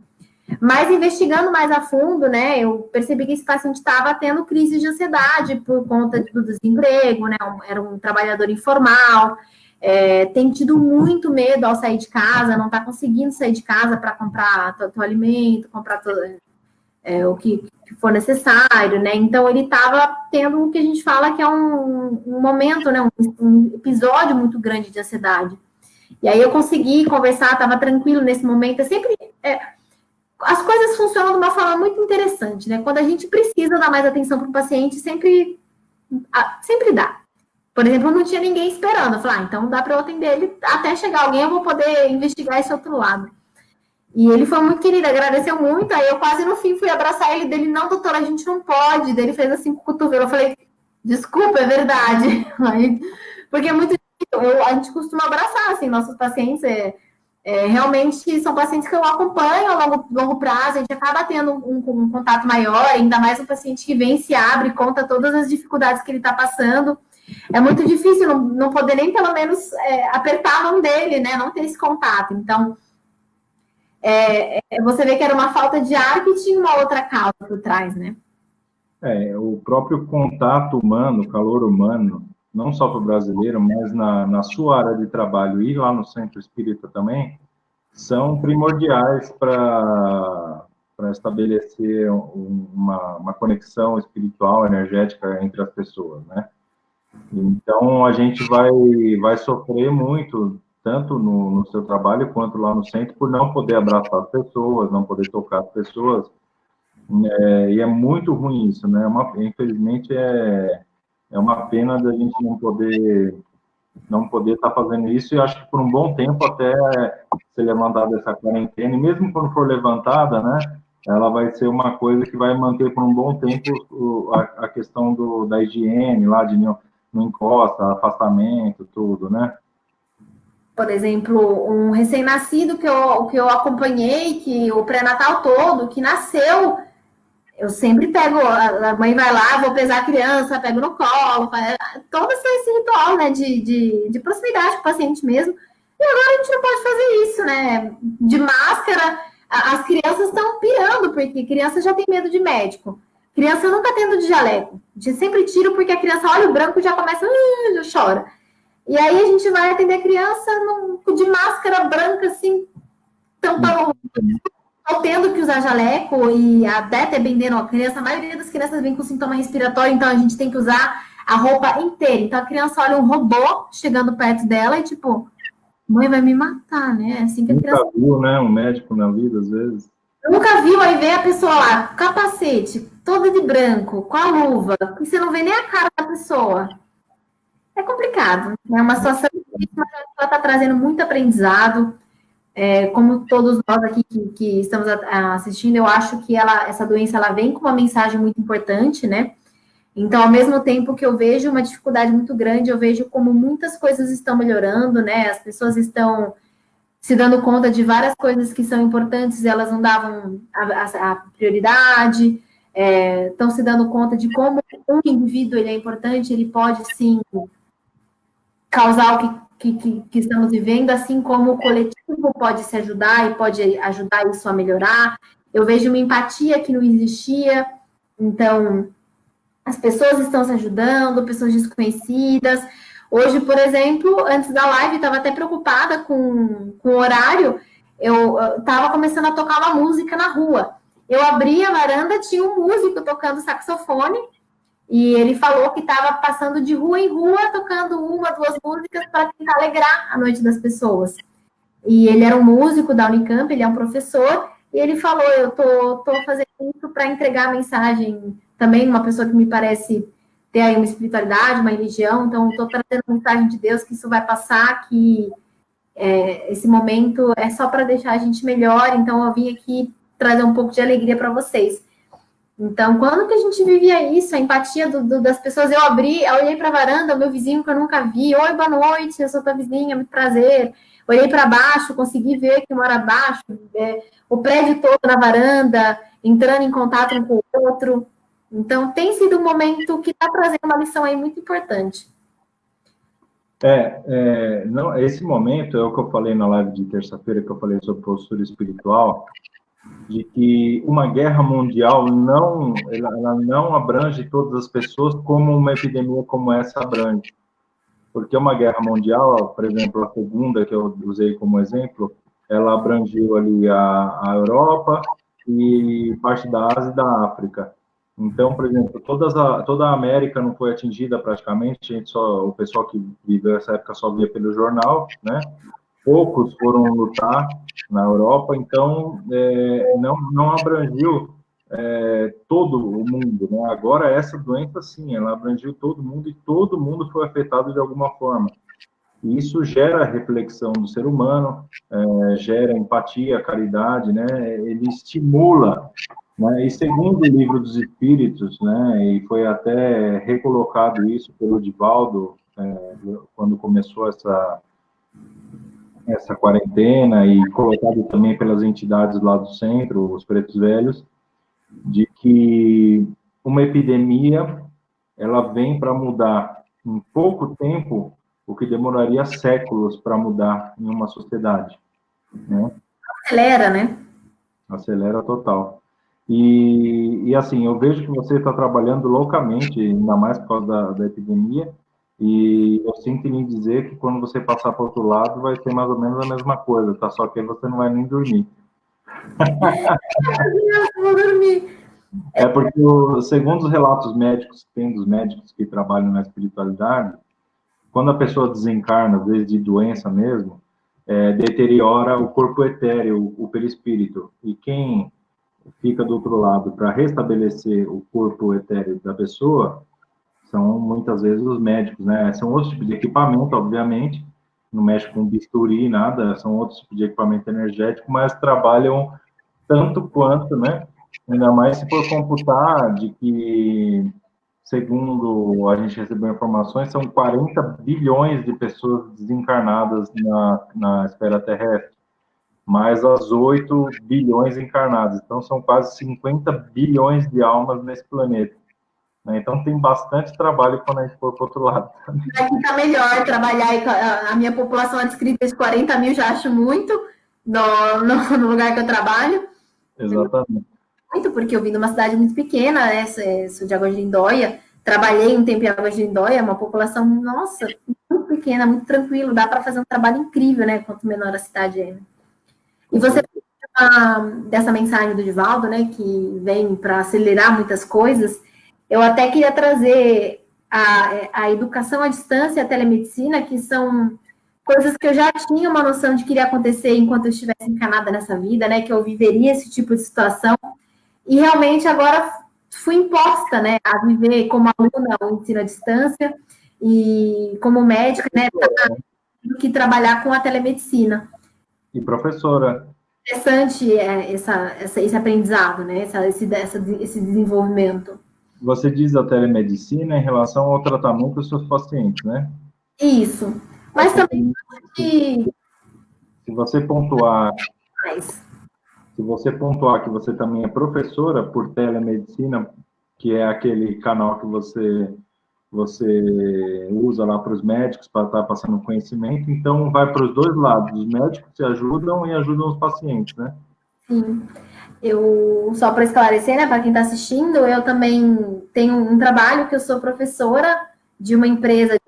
Mas investigando mais a fundo, né, eu percebi que esse paciente estava tendo crise de ansiedade por conta do desemprego, né, era um trabalhador informal, tem tido muito medo ao sair de casa, não está conseguindo sair de casa para comprar todo alimento, comprar o que for necessário, né? Então, ele estava tendo o que a gente fala que é um momento, né? Um episódio muito grande de ansiedade. E aí eu consegui conversar, estava tranquilo nesse momento. As coisas funcionam de uma forma muito interessante, né? Quando a gente precisa dar mais atenção para o paciente, sempre dá. Por exemplo, não tinha ninguém esperando. Eu falei, então dá para eu atender ele até chegar alguém, eu vou poder investigar esse outro lado. E ele foi muito querido, agradeceu muito, aí eu quase no fim fui abraçar ele, dele, não, doutora, a gente não pode, daí ele fez assim com o cotovelo, eu falei, desculpa, é verdade, porque é muito difícil, a gente costuma abraçar, assim, nossos pacientes, realmente são pacientes que eu acompanho a longo prazo, a gente acaba tendo um contato maior, ainda mais um paciente que vem, se abre, conta todas as dificuldades que ele está passando, é muito difícil não poder nem pelo menos apertar a mão dele, né, não ter esse contato, então... você vê que era uma falta de ar que tinha uma outra causa por trás, né? O próprio contato humano, calor humano, não só para o brasileiro, mas na sua área de trabalho e lá no Centro Espírita também, são primordiais para estabelecer uma conexão espiritual, energética entre as pessoas, né? Então, a gente vai sofrer muito tanto no seu trabalho quanto lá no centro, por não poder abraçar as pessoas, não poder tocar as pessoas, e é muito ruim isso, né? Infelizmente, é uma pena da gente não poder estar fazendo isso, e acho que por um bom tempo até ser levantada essa quarentena, e mesmo quando for levantada, né, ela vai ser uma coisa que vai manter por um bom tempo a questão da higiene, lá de não encosta, afastamento, tudo, né? Por exemplo, um recém-nascido que eu acompanhei, que o pré-natal todo, que nasceu, eu sempre pego, a mãe vai lá, vou pesar a criança, pego no colo, todo esse ritual, né, de proximidade com o paciente mesmo. E agora a gente não pode fazer isso, né? De máscara, as crianças estão pirando, porque criança já tem medo de médico. Criança nunca tem medo de jaleco. A gente sempre tira porque a criança olha o branco e já começa, já chora. E aí a gente vai atender a criança de máscara branca, assim, tampando, tendo que usar jaleco, e até bendendo a criança, a maioria das crianças vem com sintoma respiratório, então a gente tem que usar a roupa inteira. Então a criança olha um robô chegando perto dela e tipo, mãe vai me matar, né? Assim que a criança... Nunca viu, né, um médico na vida, às vezes. Nunca viu, aí vem a pessoa lá, capacete, toda de branco, com a luva, e você não vê nem a cara da pessoa. É complicado, é uma situação difícil, mas ela está trazendo muito aprendizado. Como todos nós aqui que estamos assistindo, eu acho que essa doença ela vem com uma mensagem muito importante, né? Então, ao mesmo tempo que eu vejo uma dificuldade muito grande, eu vejo como muitas coisas estão melhorando, né? As pessoas estão se dando conta de várias coisas que são importantes, elas não davam a prioridade, estão se dando conta de como um indivíduo ele é importante, ele pode sim causar o que estamos vivendo, assim como o coletivo pode se ajudar e pode ajudar isso a melhorar. Eu vejo uma empatia que não existia, então as pessoas estão se ajudando, pessoas desconhecidas. Hoje, por exemplo, antes da live, estava até preocupada com o horário, eu estava começando a tocar uma música na rua. Eu abri a varanda, tinha um músico tocando saxofone, e ele falou que estava passando de rua em rua, tocando uma, duas músicas para tentar alegrar a noite das pessoas. E ele era um músico da Unicamp, ele é um professor, e ele falou, eu tô fazendo isso para entregar a mensagem, também uma pessoa que me parece ter aí uma espiritualidade, uma religião, então estou trazendo a mensagem de Deus, que isso vai passar, que esse momento é só para deixar a gente melhor, então eu vim aqui trazer um pouco de alegria para vocês. Então, quando que a gente vivia isso, a empatia das pessoas, eu olhei para a varanda, o meu vizinho que eu nunca vi, oi, boa noite, eu sou tua vizinha, muito prazer. Olhei para baixo, consegui ver que mora abaixo, o prédio todo na varanda, entrando em contato um com o outro. Então, tem sido um momento que está trazendo uma lição aí muito importante. Não, esse momento é o que eu falei na live de terça-feira, que eu falei sobre postura espiritual, de que uma guerra mundial ela não abrange todas as pessoas como uma epidemia como essa abrange. Porque uma guerra mundial, por exemplo, a segunda, que eu usei como exemplo, ela abrangiu ali a Europa e parte da Ásia e da África. Então, por exemplo, toda a América não foi atingida praticamente, o pessoal que viveu essa época só via pelo jornal, né? Poucos foram lutar na Europa, então não abrangiu todo o mundo, né? Agora, essa doença, sim, ela abrangiu todo mundo e todo mundo foi afetado de alguma forma. E isso gera reflexão do ser humano, gera empatia, caridade, né? Ele estimula, né? E segundo o Livro dos Espíritos, né? E foi até recolocado isso pelo Divaldo, quando começou essa quarentena, e colocado também pelas entidades lá do centro, os pretos velhos, de que uma epidemia, ela vem para mudar em pouco tempo o que demoraria séculos para mudar em uma sociedade, né? Acelera, né? Acelera total. E assim, eu vejo que você está trabalhando loucamente, ainda mais por causa da epidemia, e eu sinto em lhe dizer que quando você passar para o outro lado, vai ser mais ou menos a mesma coisa, tá? Só que você não vai nem dormir. Eu vou dormir. Porque, segundo os relatos médicos, tem dos médicos que trabalham na espiritualidade, quando a pessoa desencarna, às vezes de doença mesmo, deteriora o corpo etéreo, o perispírito. E quem fica do outro lado para restabelecer o corpo etéreo da pessoa são muitas vezes os médicos, né? São outros tipos de equipamento, obviamente, não mexe com bisturi, nada, são outros tipos de equipamento energético, mas trabalham tanto quanto, né? Ainda mais se for computar de que, segundo a gente recebeu informações, são 40 bilhões de pessoas desencarnadas na esfera terrestre, mais as 8 bilhões encarnadas. Então, são quase 50 bilhões de almas nesse planeta. Então, tem bastante trabalho quando a gente for para o outro lado. Aqui está melhor trabalhar, e a minha população adscrita de 40 mil já acho muito no lugar que eu trabalho. Exatamente. Muito, porque eu vim de uma cidade muito pequena, né? Sou de Águas de Lindóia, trabalhei um tempo em Águas de Lindóia, uma população, nossa, muito pequena, muito tranquilo, dá para fazer um trabalho incrível, né? Quanto menor a cidade é. E você dessa mensagem do Divaldo, né, que vem para acelerar muitas coisas, eu até queria trazer a educação à distância e a telemedicina, que são coisas que eu já tinha uma noção de que iria acontecer enquanto eu estivesse encanada nessa vida, né, que eu viveria esse tipo de situação, e realmente agora fui imposta, né, a viver como aluna o ensino à distância e como médica, né, tendo que trabalhar com a telemedicina. E professora. Interessante esse aprendizado, né, esse desenvolvimento. Você diz a telemedicina em relação ao tratamento dos seus pacientes, né? Isso. Mas também se você pontuar que você também é professora por telemedicina, que é aquele canal que você usa lá para os médicos para estar passando conhecimento, então vai para os dois lados, os médicos se ajudam e ajudam os pacientes, né? Sim. Só para esclarecer, né, para quem está assistindo, eu também tenho um trabalho que eu sou professora de uma empresa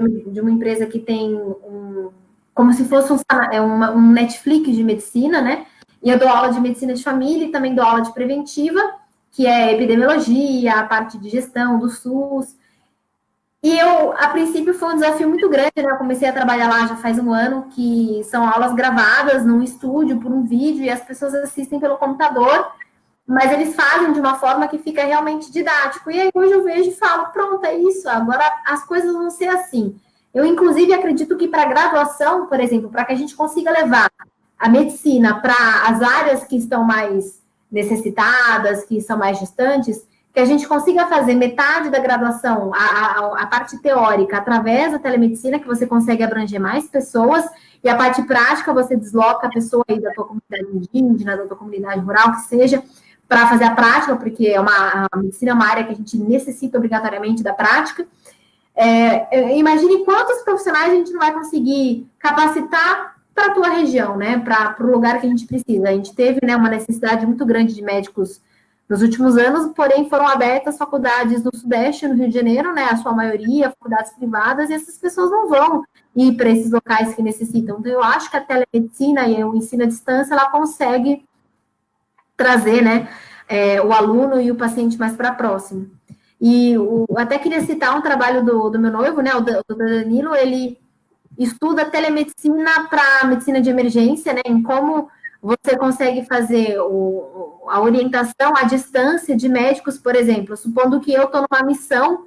que tem como se fosse um Netflix de medicina, né? E eu dou aula de medicina de família e também dou aula de preventiva, que é epidemiologia, a parte de gestão do SUS. E a princípio, foi um desafio muito grande, né? Eu comecei a trabalhar lá já faz um ano, que são aulas gravadas num estúdio, por um vídeo, e as pessoas assistem pelo computador, mas eles fazem de uma forma que fica realmente didático. E aí hoje eu vejo e falo, pronto, é isso, agora as coisas vão ser assim. Eu, inclusive, acredito que para a graduação, por exemplo, para que a gente consiga levar a medicina para as áreas que estão mais necessitadas, que são mais distantes, que a gente consiga fazer metade da graduação, a parte teórica, através da telemedicina, que você consegue abranger mais pessoas, e a parte prática, você desloca a pessoa aí da tua comunidade indígena, da tua comunidade rural, que seja, para fazer a prática, porque a medicina é uma área que a gente necessita obrigatoriamente da prática. Imagine quantos profissionais a gente não vai conseguir capacitar para a tua região, né? Para o lugar que a gente precisa. A gente teve, né, uma necessidade muito grande de médicos nos últimos anos, porém foram abertas faculdades no Sudeste, no Rio de Janeiro, né, a sua maioria, faculdades privadas, e essas pessoas não vão ir para esses locais que necessitam. Então, eu acho que a telemedicina e o ensino à distância, ela consegue trazer, né, o aluno e o paciente mais para próximo. E até queria citar um trabalho do meu noivo, né, o Danilo, ele estuda telemedicina para medicina de emergência, né, em como você consegue fazer a orientação à distância de médicos, por exemplo, supondo que eu estou numa missão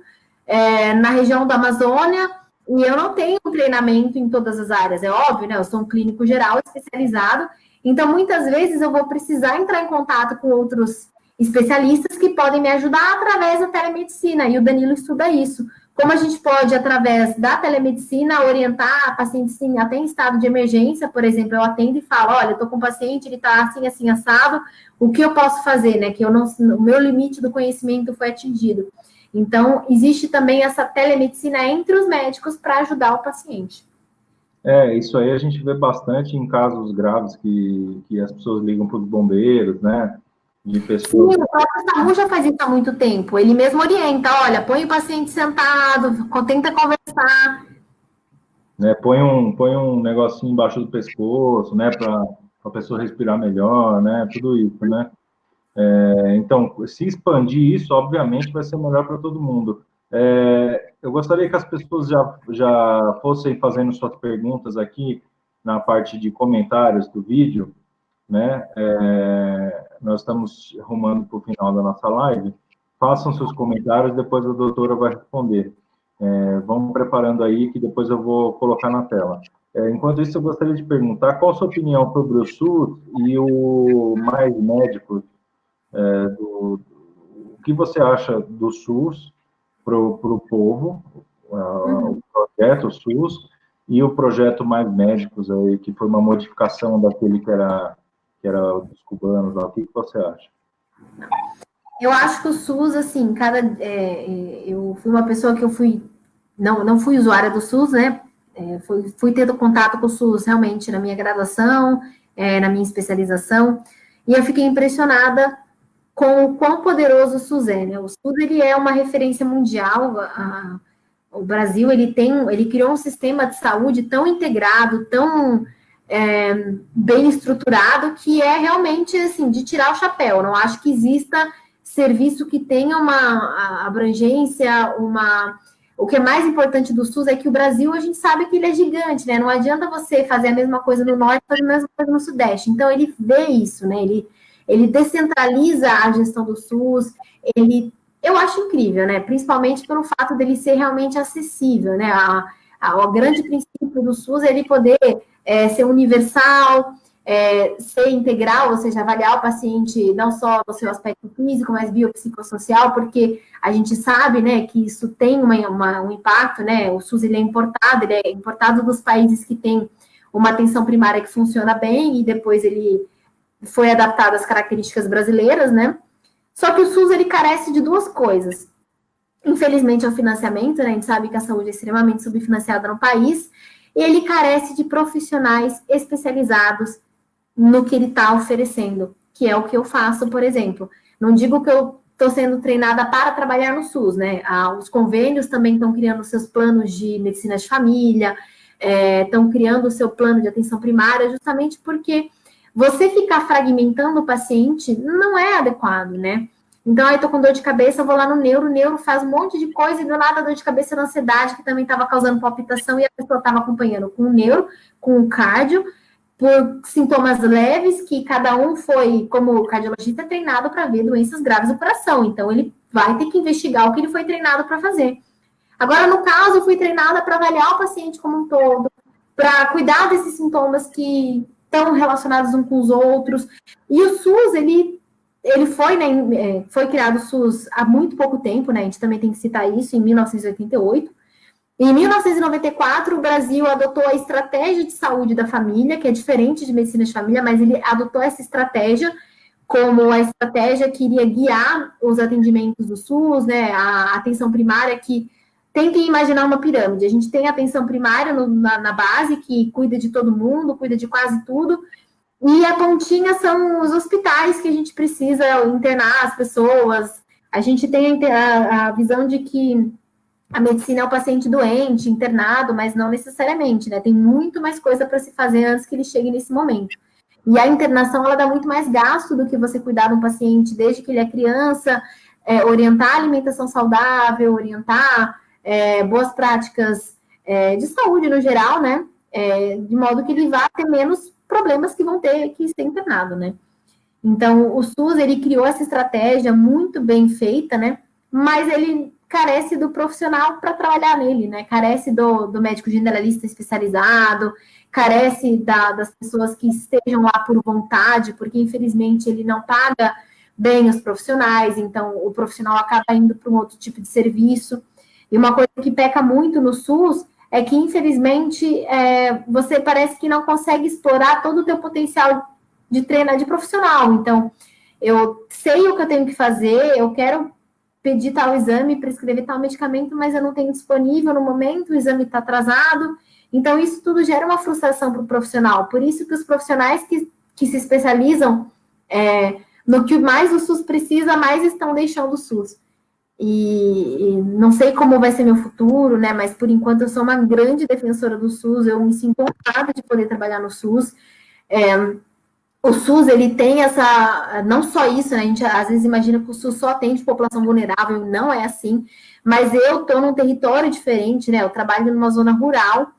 na região da Amazônia e eu não tenho um treinamento em todas as áreas, é óbvio, né? Eu sou um clínico geral especializado, então muitas vezes eu vou precisar entrar em contato com outros especialistas que podem me ajudar através da telemedicina, e o Danilo estuda isso. Como a gente pode, através da telemedicina, orientar pacientes sim, até em estado de emergência, por exemplo, eu atendo e falo, olha, eu estou com um paciente, ele está assim, assim, assado, o que eu posso fazer, né? Que o meu limite do conhecimento foi atingido. Então, existe também essa telemedicina entre os médicos para ajudar o paciente. Isso aí a gente vê bastante em casos graves que as pessoas ligam para os bombeiros, né? De pessoas... Sim, o próprio SAMU já faz isso há muito tempo. Ele mesmo orienta, olha, põe o paciente sentado, tenta conversar. Né, põe um negocinho embaixo do pescoço, né, para a pessoa respirar melhor, né, tudo isso, né. Então, se expandir isso, obviamente, vai ser melhor para todo mundo. Eu gostaria que as pessoas já fossem fazendo suas perguntas aqui. na parte de comentários do vídeo, né? Nós estamos rumando para o final da nossa live. Façam seus comentários, depois a doutora vai responder. Vamos preparando aí, que depois eu vou colocar na tela. Enquanto isso, eu gostaria de perguntar qual a sua opinião sobre o SUS e o Mais Médicos. O que você acha do SUS para o povo, o projeto SUS e o projeto Mais Médicos, aí, que foi uma modificação daquele que era dos cubanos lá. O que você acha? Eu acho que o SUS, assim, eu fui uma pessoa que não fui usuária do SUS, né? Fui tendo contato com o SUS realmente na minha graduação, na minha especialização, e eu fiquei impressionada com o quão poderoso o SUS é, né? O SUS, ele é uma referência mundial. O Brasil, ele criou um sistema de saúde tão integrado, tão bem estruturado, que é realmente, assim, de tirar o chapéu. Eu não acho que exista serviço que tenha uma abrangência, O que é mais importante do SUS é que o Brasil, a gente sabe que ele é gigante, né? Não adianta você fazer a mesma coisa no Norte, fazer a mesma coisa no Sudeste. Então, ele vê isso, né? Ele descentraliza a gestão do SUS, eu acho incrível, né? Principalmente pelo fato dele ser realmente acessível, né? O grande princípio do SUS é ele poder ser universal, ser integral, ou seja, avaliar o paciente não só no seu aspecto físico, mas biopsicossocial, porque a gente sabe, né, que isso tem um impacto, né? O SUS ele é importado dos países que têm uma atenção primária que funciona bem e depois ele foi adaptado às características brasileiras, né? Só que o SUS, ele carece de duas coisas. Infelizmente, é o financiamento, né? A gente sabe que a saúde é extremamente subfinanciada no país, e ele carece de profissionais especializados no que ele está oferecendo, que é o que eu faço, por exemplo. Não digo que eu estou sendo treinada para trabalhar no SUS, né? Os convênios também estão criando seus planos de medicina de família, estão criando o seu plano de atenção primária, justamente porque você ficar fragmentando o paciente não é adequado, né? Então, aí tô com dor de cabeça, eu vou lá no neuro, o neuro faz um monte de coisa e do nada a dor de cabeça na ansiedade, que também estava causando palpitação, e a pessoa estava acompanhando com o neuro, com o cardio, por sintomas leves, que cada um foi, como o cardiologista, treinado para ver doenças graves do coração. Então, ele vai ter que investigar o que ele foi treinado para fazer. Agora, no caso, eu fui treinada para avaliar o paciente como um todo, para cuidar desses sintomas que estão relacionados uns com os outros. E o SUS, ele foi, né, foi criado o SUS há muito pouco tempo, né? A gente também tem que citar isso, em 1988. Em 1994, o Brasil adotou a estratégia de saúde da família, que é diferente de medicina de família, mas ele adotou essa estratégia como a estratégia que iria guiar os atendimentos do SUS, né? A atenção primária, que tentem imaginar uma pirâmide. A gente tem a atenção primária na base, que cuida de todo mundo, cuida de quase tudo, e a pontinha são os hospitais que a gente precisa internar as pessoas. A gente tem a visão de que a medicina é o paciente doente, internado, mas não necessariamente, né? Tem muito mais coisa para se fazer antes que ele chegue nesse momento. E a internação, ela dá muito mais gasto do que você cuidar de um paciente desde que ele é criança, orientar a alimentação saudável, orientar boas práticas de saúde no geral, né? De modo que ele vá ter menos problemas que vão ter que ser internado, né? Então, o SUS, ele criou essa estratégia muito bem feita, né? Mas ele carece do profissional para trabalhar nele, né? Carece do médico generalista especializado, carece das pessoas que estejam lá por vontade, porque, infelizmente, ele não paga bem os profissionais, então o profissional acaba indo para um outro tipo de serviço. E uma coisa que peca muito no SUS é que, infelizmente, você parece que não consegue explorar todo o teu potencial de treinar de profissional. Então, eu sei o que eu tenho que fazer, eu quero pedir tal exame, prescrever tal medicamento, mas eu não tenho disponível no momento, o exame está atrasado. Então, isso tudo gera uma frustração para o profissional. Por isso que os profissionais que se especializam no que mais o SUS precisa, mais estão deixando o SUS. E não sei como vai ser meu futuro, né? Mas, por enquanto, eu sou uma grande defensora do SUS, eu me sinto honrada de poder trabalhar no SUS. O SUS, ele tem não só isso, né? A gente às vezes imagina que o SUS só atende população vulnerável, não é assim. Mas eu estou num território diferente, né? Eu trabalho numa zona rural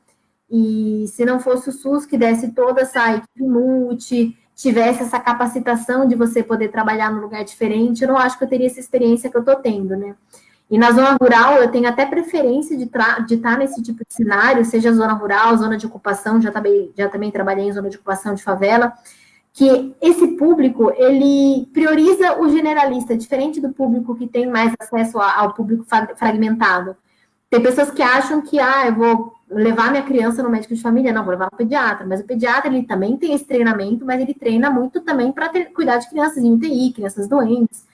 e se não fosse o SUS que desse toda essa equipe multi, tivesse essa capacitação de você poder trabalhar num lugar diferente, eu não acho que eu teria essa experiência que eu estou tendo, né? E na zona rural, eu tenho até preferência de estar nesse tipo de cenário, seja zona rural, zona de ocupação, já também trabalhei em zona de ocupação de favela, que esse público, ele prioriza o generalista, diferente do público que tem mais acesso ao público fragmentado. Tem pessoas que acham que, eu vou levar minha criança no médico de família, não, vou levar no pediatra, mas o pediatra, ele também tem esse treinamento, mas ele treina muito também para cuidar de crianças em UTI, crianças doentes.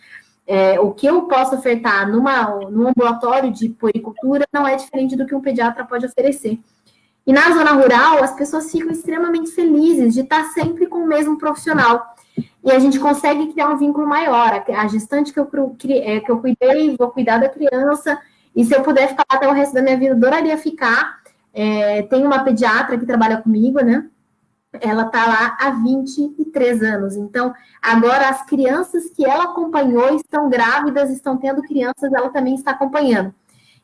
O que eu posso ofertar num ambulatório de puericultura não é diferente do que um pediatra pode oferecer. E na zona rural, as pessoas ficam extremamente felizes de estar sempre com o mesmo profissional. E a gente consegue criar um vínculo maior. A gestante que eu cuidei, vou cuidar da criança, e se eu puder ficar até o resto da minha vida, adoraria ficar. Tem uma pediatra que trabalha comigo, né? Ela está lá há 23 anos. Então, agora as crianças que ela acompanhou estão grávidas, estão tendo crianças, ela também está acompanhando.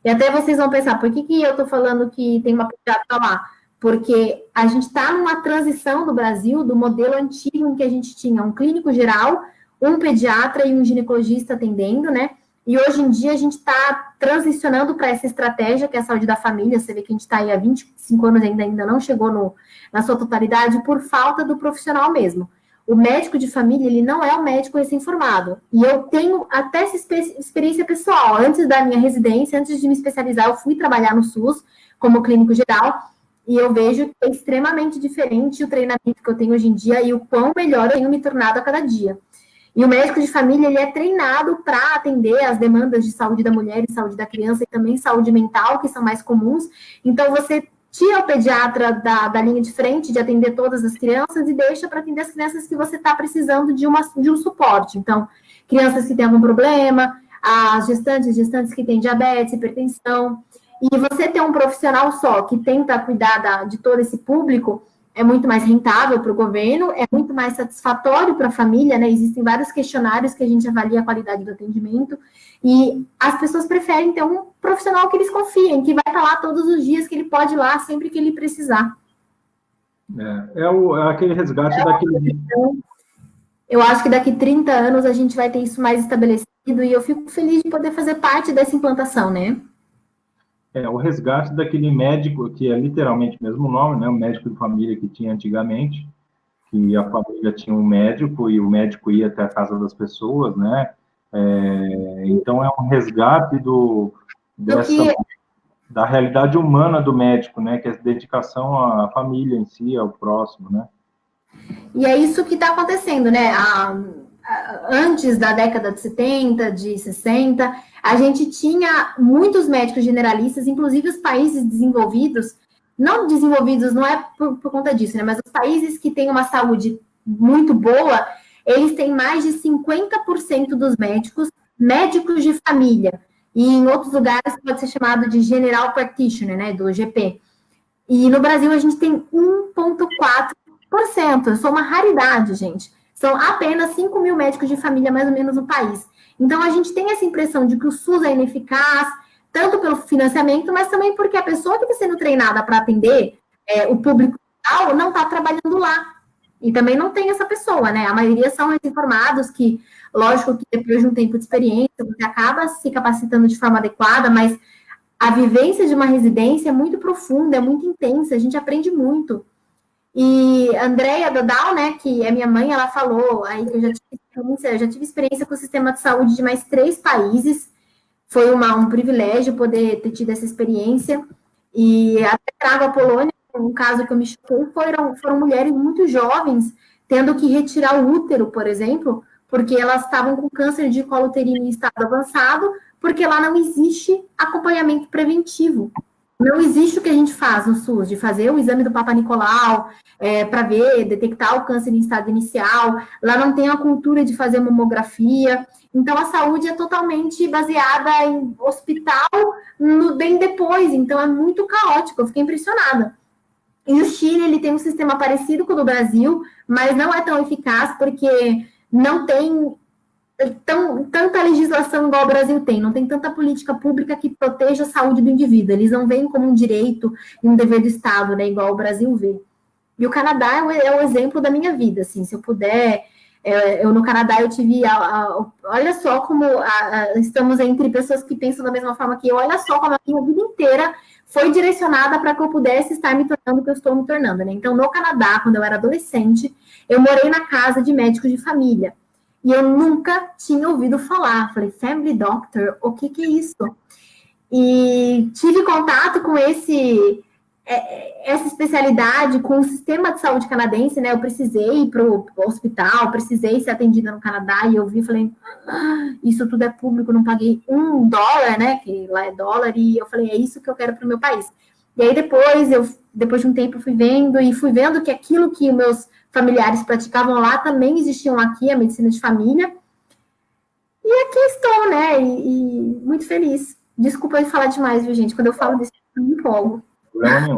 E até vocês vão pensar, por que eu estou falando que tem uma pediatra lá? Porque a gente está numa transição no Brasil do modelo antigo em que a gente tinha um clínico geral, um pediatra e um ginecologista atendendo, né? E hoje em dia a gente está transicionando para essa estratégia, que é a saúde da família. Você vê que a gente está aí há 25 anos e ainda não chegou na sua totalidade por falta do profissional mesmo. O médico de família, ele não é um médico recém-formado. E eu tenho até essa experiência pessoal. Antes da minha residência, antes de me especializar, eu fui trabalhar no SUS como clínico geral. E eu vejo que é extremamente diferente o treinamento que eu tenho hoje em dia e o quão melhor eu tenho me tornado a cada dia. E o médico de família, ele é treinado para atender as demandas de saúde da mulher e saúde da criança e também saúde mental, que são mais comuns. Então, você tira o pediatra da linha de frente de atender todas as crianças e deixa para atender as crianças que você está precisando de um suporte. Então, crianças que têm algum problema, as gestantes que têm diabetes, hipertensão. E você ter um profissional só que tenta cuidar de todo esse público é muito mais rentável para o governo, é muito mais satisfatório para a família, né? Existem vários questionários que a gente avalia a qualidade do atendimento, e as pessoas preferem ter um profissional que eles confiem, que vai estar lá todos os dias, que ele pode ir lá sempre que ele precisar. É aquele resgate daquele... Eu acho que daqui 30 anos a gente vai ter isso mais estabelecido, e eu fico feliz de poder fazer parte dessa implantação, né? O resgate daquele médico, que é literalmente o mesmo nome, né? O médico de família que tinha antigamente, que a família tinha um médico e o médico ia até a casa das pessoas, né? Então, é um resgate da realidade humana do médico, né? Que é a dedicação à família em si, ao próximo, né? E é isso que está acontecendo, né? Antes da década de 70, de 60, a gente tinha muitos médicos generalistas, inclusive os países desenvolvidos, não desenvolvidos, não é por conta disso, né? Mas os países que têm uma saúde muito boa, eles têm mais de 50% dos médicos de família. E em outros lugares pode ser chamado de general practitioner, né? Do GP. E no Brasil a gente tem 1,4%. Eu sou uma raridade, gente. São apenas 5 mil médicos de família, mais ou menos, no país. Então, a gente tem essa impressão de que o SUS é ineficaz, tanto pelo financiamento, mas também porque a pessoa que está sendo treinada para atender o público geral não está trabalhando lá. E também não tem essa pessoa, né? A maioria são recém-formados que, lógico que depois de um tempo de experiência, você acaba se capacitando de forma adequada, mas a vivência de uma residência é muito profunda, é muito intensa, a gente aprende muito. E a Andrea Dodal, né, que é minha mãe, ela falou aí que eu já tive experiência com o sistema de saúde de mais 3 países. Foi um privilégio poder ter tido essa experiência. E até trago a Polônia, um caso que eu me choquei, foram mulheres muito jovens tendo que retirar o útero, por exemplo, porque elas estavam com câncer de colo uterino em estado avançado, porque lá não existe acompanhamento preventivo. Não existe o que a gente faz no SUS, de fazer o exame do Papa Nicolau, para detectar o câncer em estado inicial. Lá não tem a cultura de fazer mamografia. Então, a saúde é totalmente baseada em hospital bem depois. Então, é muito caótico. Eu fiquei impressionada. E o Chile, ele tem um sistema parecido com o do Brasil, mas não é tão eficaz, porque não tem tanta legislação igual o Brasil tem, não tem tanta política pública que proteja a saúde do indivíduo, eles não veem como um direito e um dever do Estado, né, igual o Brasil vê. E o Canadá é o exemplo da minha vida, assim, se eu puder, eu no Canadá eu tive, olha só como estamos entre pessoas que pensam da mesma forma que eu, olha só como a minha vida inteira foi direcionada para que eu pudesse estar me tornando o que eu estou me tornando, né? Então, no Canadá, quando eu era adolescente, eu morei na casa de médicos de família, e eu nunca tinha ouvido falar, falei, family doctor, o que é isso? E tive contato com essa especialidade, com o sistema de saúde canadense, né? Eu precisei ir para o hospital, precisei ser atendida no Canadá, e eu vi e falei, isso tudo é público, não paguei $1, né? Que lá é dólar, e eu falei, é isso que eu quero para o meu país. E aí depois de um tempo, fui vendo que aquilo que meus familiares praticavam lá também existiam aqui, a medicina de família. E aqui estou, né? E muito feliz. Desculpa eu falar demais, viu, gente? Quando eu falo disso, eu me empolgo. Problema nenhum.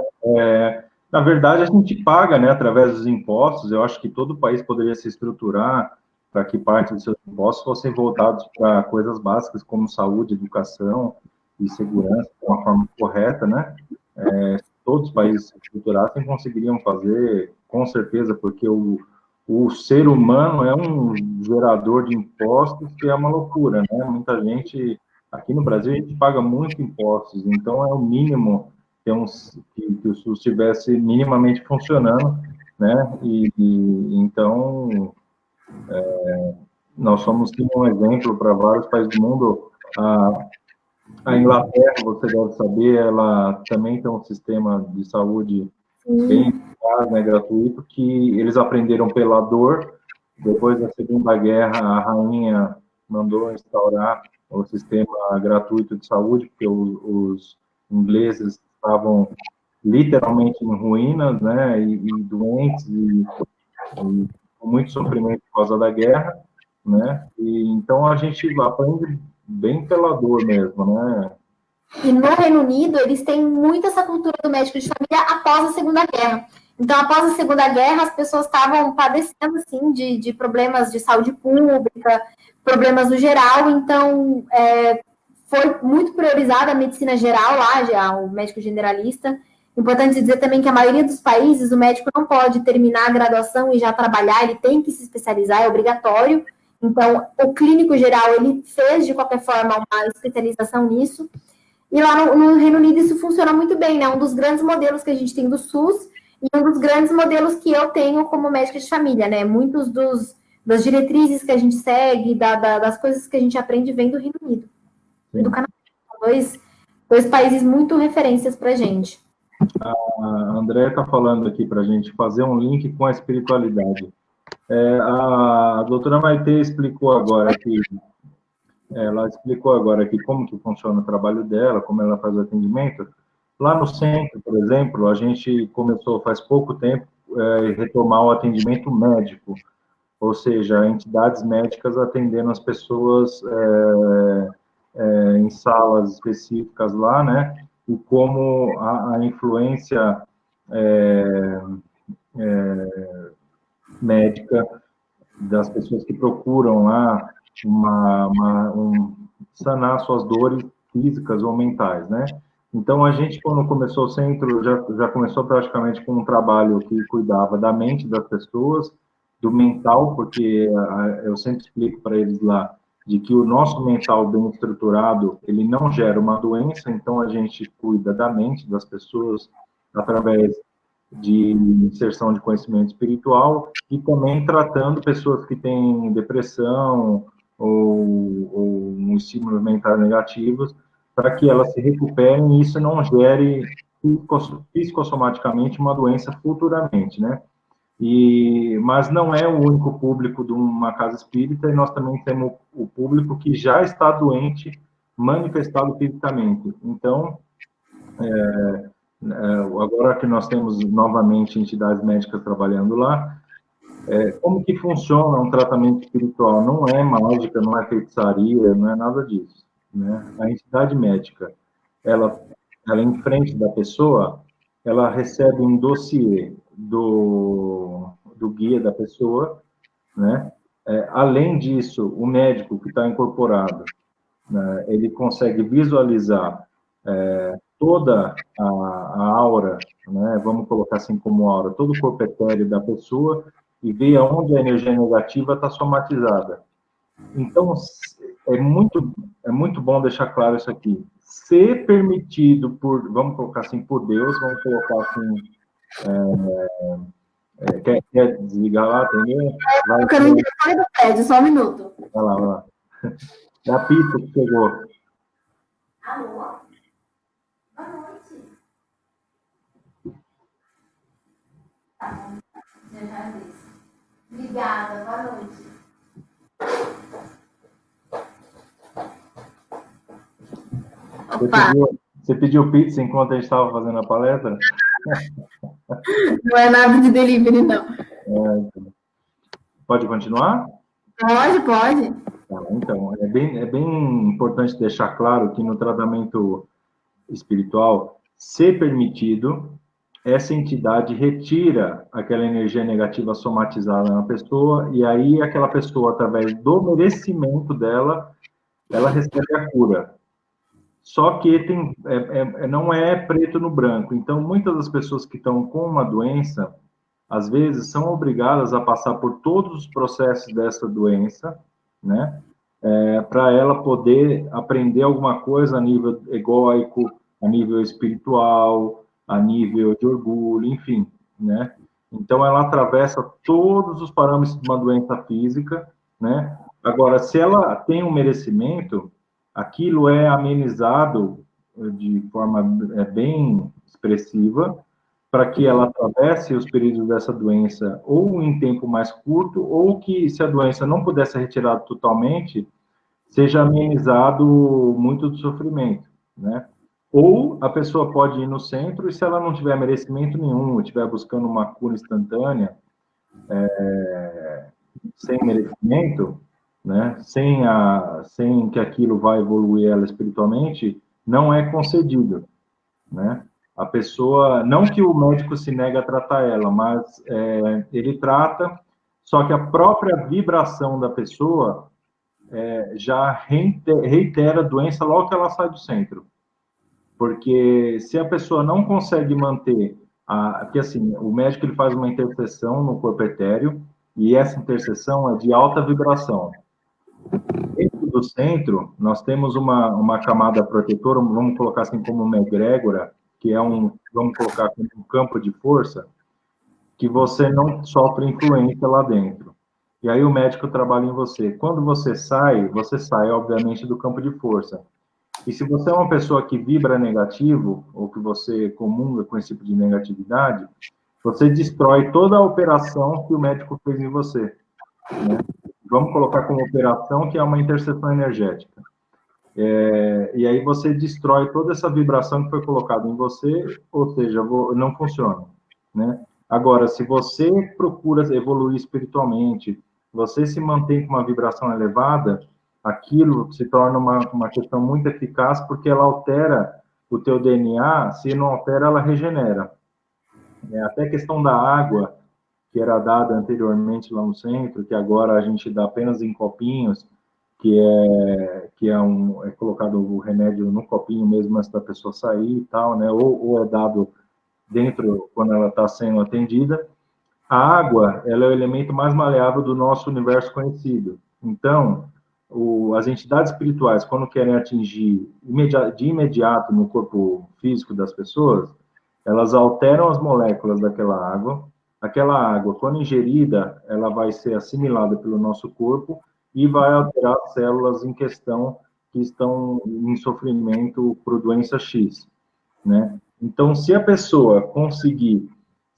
Na verdade, a gente paga, né, através dos impostos. Eu acho que todo país poderia se estruturar para que parte dos seus impostos fossem voltados para coisas básicas como saúde, educação e segurança, de uma forma correta, né? Se todos os países se estruturassem, conseguiriam fazer, com certeza, porque o ser humano é um gerador de impostos que é uma loucura, né? Muita gente, aqui no Brasil, a gente paga muito impostos, então é o mínimo que o SUS estivesse minimamente funcionando, né? Então, nós somos um exemplo para vários países do mundo. A Inglaterra, você deve saber, ela também tem um sistema de saúde bem eficaz, né, gratuito, que eles aprenderam pela dor. Depois da Segunda Guerra, a rainha mandou instaurar o sistema gratuito de saúde, porque os ingleses estavam literalmente em ruínas, né, e doentes, e com muito sofrimento por causa da guerra, né, e então a gente aprende bem pela dor mesmo, né. E no Reino Unido, eles têm muito essa cultura do médico de família após a Segunda Guerra. Então, após a Segunda Guerra, as pessoas estavam padecendo, assim, de problemas de saúde pública, problemas no geral. Então, foi muito priorizada a medicina geral lá, já, o médico generalista. Importante dizer também que a maioria dos países, o médico não pode terminar a graduação e já trabalhar, ele tem que se especializar, é obrigatório. Então, o clínico geral, ele fez, de qualquer forma, uma especialização nisso. E lá no Reino Unido isso funciona muito bem, né? Um dos grandes modelos que a gente tem do SUS e um dos grandes modelos que eu tenho como médica de família, né? Muitos das diretrizes que a gente segue, das coisas que a gente aprende vem do Reino Unido e do Canadá. Dois países muito referências para a gente. A André está falando aqui para a gente fazer um link com a espiritualidade. A doutora Maite explicou agora que ela explicou agora aqui como que funciona o trabalho dela, como ela faz o atendimento. Lá no centro, por exemplo, a gente começou faz pouco tempo retomar o atendimento médico, ou seja, entidades médicas atendendo as pessoas em salas específicas lá, né? E como a influência médica das pessoas que procuram lá sanar suas dores físicas ou mentais, né? Então, a gente, quando começou o centro, já começou praticamente com um trabalho que cuidava da mente das pessoas, do mental, porque eu sempre explico para eles lá de que o nosso mental bem estruturado, ele não gera uma doença, então a gente cuida da mente das pessoas através de inserção de conhecimento espiritual e também tratando pessoas que têm depressão ou um estímulo mental negativos, para que elas se recuperem e isso não gere psicossomaticamente uma doença futuramente, né? Mas não é o único público de uma casa espírita, e nós também temos o público que já está doente, manifestado fisicamente. Então, agora que nós temos novamente entidades médicas trabalhando lá, como que funciona um tratamento espiritual? Não é mágica, não é feitiçaria, não é nada disso, né? A entidade médica, ela em frente da pessoa, ela recebe um dossiê do guia da pessoa, né? Além disso, o médico que está incorporado, né, ele consegue visualizar toda a aura, né, vamos colocar assim como aura, todo o corpo etéreo da pessoa e ver aonde a energia negativa está somatizada. Então, é muito bom deixar claro isso aqui. Ser permitido vamos colocar assim, por Deus, vamos colocar assim, quer desligar lá, entendeu? Eu quero ir no telefone do prédio, só um minuto. Vai lá, vai lá. É a pizza que chegou. Alô? Boa noite. Tá bom, já disse. Obrigada, boa noite. Você pediu pizza enquanto a gente estava fazendo a palestra? Não é nada de delivery, não. Pode continuar? Pode. Então, é bem importante deixar claro que no tratamento espiritual, se permitido, essa entidade retira aquela energia negativa somatizada na pessoa, e aí aquela pessoa, através do merecimento dela, ela recebe a cura. Só que não é preto no branco. Então, muitas das pessoas que estão com uma doença, às vezes, são obrigadas a passar por todos os processos dessa doença, né? Para ela poder aprender alguma coisa a nível egóico, a nível espiritual, a nível de orgulho, enfim, né? Então, ela atravessa todos os parâmetros de uma doença física, né? Agora, se ela tem um merecimento, aquilo é amenizado de forma bem expressiva, para que ela atravesse os períodos dessa doença ou em tempo mais curto, ou que, se a doença não puder ser retirada totalmente, seja amenizado muito do sofrimento, né? Ou a pessoa pode ir no centro e, se ela não tiver merecimento nenhum, estiver buscando uma cura instantânea, sem merecimento, né? Sem que aquilo vá evoluir ela espiritualmente, não é concedido, né? A pessoa, não que o médico se nega a tratar ela, mas ele trata, só que a própria vibração da pessoa já reitera a doença logo que ela sai do centro. Porque se a pessoa não consegue manter, porque assim, o médico ele faz uma intercessão no corpo etéreo, e essa intercessão é de alta vibração. Dentro do centro, nós temos uma camada protetora, vamos colocar assim como uma egrégora, que é vamos colocar como um campo de força, que você não sofre influência lá dentro. E aí o médico trabalha em você. Quando você sai, obviamente, do campo de força. E se você é uma pessoa que vibra negativo, ou que você comunga com esse tipo de negatividade, você destrói toda a operação que o médico fez em você, né? Vamos colocar como operação que é uma interseção energética. E aí você destrói toda essa vibração que foi colocada em você, ou seja, não funciona, né? Agora, se você procura evoluir espiritualmente, você se mantém com uma vibração elevada, aquilo se torna uma questão muito eficaz, porque ela altera o teu DNA, se não altera, ela regenera. Até a questão da água, que era dada anteriormente lá no centro, que agora a gente dá apenas em copinhos, é colocado o remédio no copinho mesmo antes da pessoa sair e tal, né? Ou é dado dentro quando ela está sendo atendida. A água, ela é o elemento mais maleável do nosso universo conhecido. Então, as entidades espirituais, quando querem atingir de imediato no corpo físico das pessoas, elas alteram as moléculas daquela água. Aquela água, quando ingerida, ela vai ser assimilada pelo nosso corpo e vai alterar as células em questão que estão em sofrimento por doença X, né? Então, se a pessoa conseguir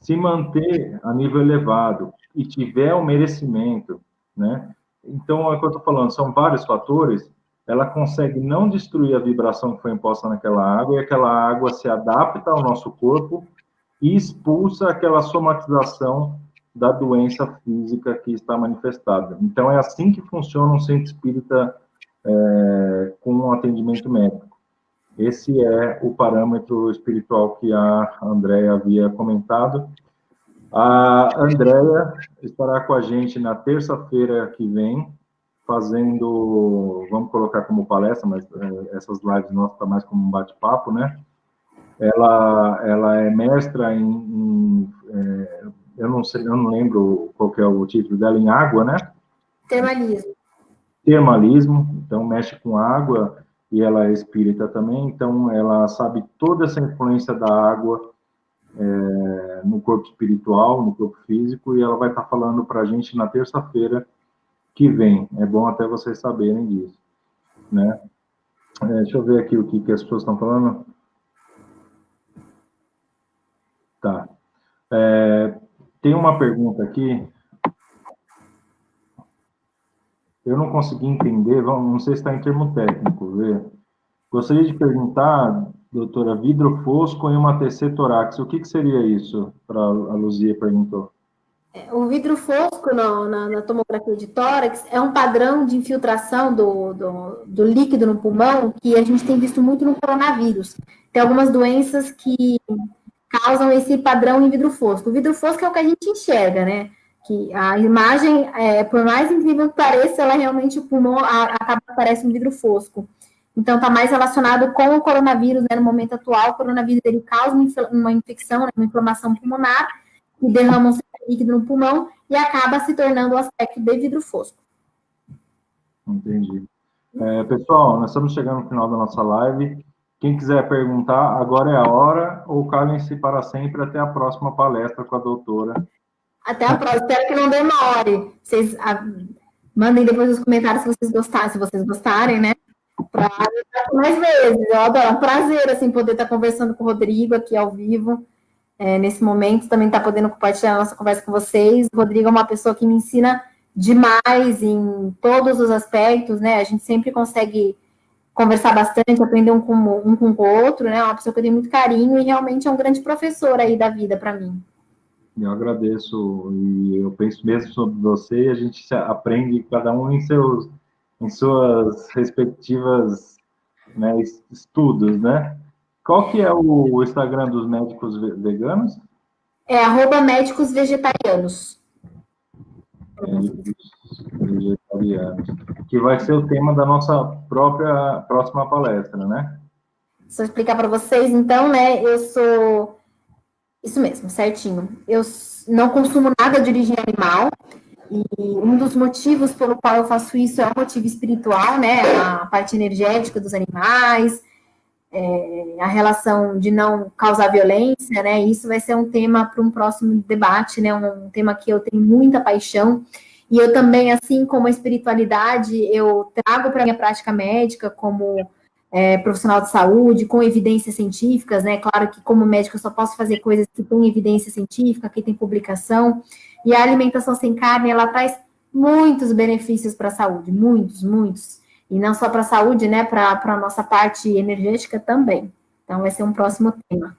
se manter a nível elevado e tiver o merecimento, né? Então, é o que eu estou falando, são vários fatores, ela consegue não destruir a vibração que foi imposta naquela água, e aquela água se adapta ao nosso corpo e expulsa aquela somatização da doença física que está manifestada. Então, é assim que funciona um centro espírita com um atendimento médico. Esse é o parâmetro espiritual que a Andréa havia comentado. A Andrea estará com a gente na terça-feira que vem, fazendo, vamos colocar como palestra, mas essas lives nossas estão mais como um bate-papo, né? Ela é mestra eu não sei, eu não lembro qual que é o título dela, em água, né? Termalismo. Termalismo, então mexe com água, e ela é espírita também, então ela sabe toda essa influência da água no corpo espiritual, no corpo físico, e ela vai estar falando para a gente na terça-feira que vem. É bom até vocês saberem disso, né? Deixa eu ver aqui o que as pessoas estão falando. Tá. Tem uma pergunta aqui. Eu não consegui entender, não sei se está em termo técnico, vê. Gostaria de perguntar, doutora, vidro fosco em uma TC torácica, o que seria isso? Para a Luzia perguntou. O vidro fosco na tomografia de tórax é um padrão de infiltração do líquido no pulmão que a gente tem visto muito no coronavírus. Tem algumas doenças que causam esse padrão em vidro fosco. O vidro fosco é o que a gente enxerga, né? Que a imagem, por mais incrível que pareça, ela realmente, o pulmão acaba parece um vidro fosco. Então, está mais relacionado com o coronavírus, né? No momento atual, o coronavírus ele causa uma infecção, né? Uma inflamação pulmonar, que derrama um líquido no pulmão e acaba se tornando o aspecto de vidro fosco. Entendi. Pessoal, nós estamos chegando no final da nossa live. Quem quiser perguntar, agora é a hora, ou calem-se para sempre até a próxima palestra com a doutora. Até a próxima. Espero que não demore. Vocês mandem depois nos comentários se vocês gostarem, né? Para mais vezes. Eu adoro. É um prazer, assim, poder estar conversando com o Rodrigo aqui ao vivo. Nesse momento, também está podendo compartilhar a nossa conversa com vocês. O Rodrigo é uma pessoa que me ensina demais em todos os aspectos, né? A gente sempre consegue conversar bastante, aprender um com o outro, né? Uma pessoa que eu tenho muito carinho e realmente é um grande professor aí da vida para mim. Eu agradeço, e eu penso mesmo sobre você, e a gente aprende, cada um em suas respectivas, né, estudos, né? Qual que é o Instagram dos médicos veganos? @médicos vegetarianos. Vegetarianos. Que vai ser o tema da nossa próxima palestra, né? Só explicar para vocês, então, né? Eu sou... Isso mesmo, certinho. Eu não consumo nada de origem animal. E um dos motivos pelo qual eu faço isso é o motivo espiritual, né? A parte energética dos animais, a relação de não causar violência, né? Isso vai ser um tema para um próximo debate, né? Um tema que eu tenho muita paixão. E eu também, assim como a espiritualidade, eu trago para a minha prática médica como profissional de saúde, com evidências científicas, né? Claro que como médico eu só posso fazer coisas que têm evidência científica, que tem publicação. E a alimentação sem carne, ela traz muitos benefícios para a saúde, muitos, muitos. E não só para a saúde, né? Para a nossa parte energética também. Então, vai ser um próximo tema.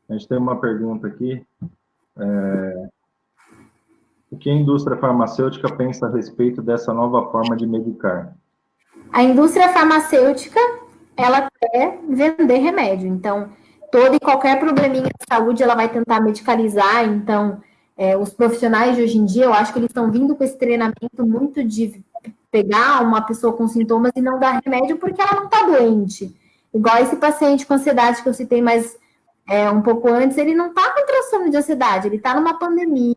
A gente tem uma pergunta aqui. O que a indústria farmacêutica pensa a respeito dessa nova forma de medicar? A indústria farmacêutica, ela quer vender remédio. Então, todo e qualquer probleminha de saúde, ela vai tentar medicalizar. Então, os profissionais de hoje em dia, eu acho que eles estão vindo com esse treinamento muito de pegar uma pessoa com sintomas e não dar remédio porque ela não está doente. Igual esse paciente com ansiedade que eu citei mais um pouco antes, ele não está com transtorno de ansiedade, ele está numa pandemia,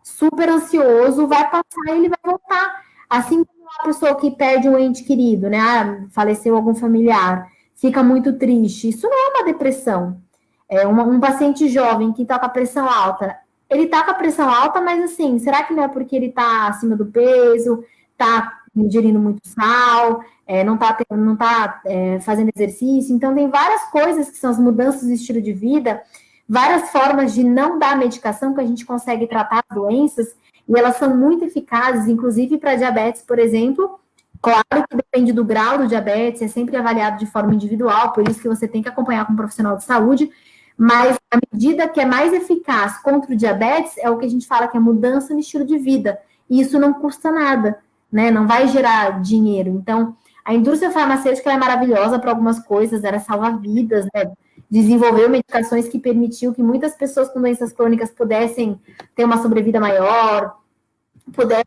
super ansioso, vai passar e ele vai voltar. Assim como uma pessoa que perde um ente querido, né? Faleceu algum familiar, fica muito triste. Isso não é uma depressão. Um paciente jovem que está com a pressão alta, ele está com a pressão alta, mas assim, será que não é porque ele está acima do peso, está ingerindo muito sal, não está fazendo exercício? Então, tem várias coisas que são as mudanças de estilo de vida, várias formas de não dar medicação que a gente consegue tratar as doenças, e elas são muito eficazes, inclusive para diabetes, por exemplo. Claro que depende do grau do diabetes, é sempre avaliado de forma individual, por isso que você tem que acompanhar com um profissional de saúde, mas a medida que é mais eficaz contra o diabetes é o que a gente fala que é mudança no estilo de vida, e isso não custa nada, né? Não vai gerar dinheiro. Então, a indústria farmacêutica é maravilhosa para algumas coisas, ela salva vidas, né? desenvolveu medicações que permitiu que muitas pessoas com doenças crônicas pudessem ter uma sobrevida maior, pudessem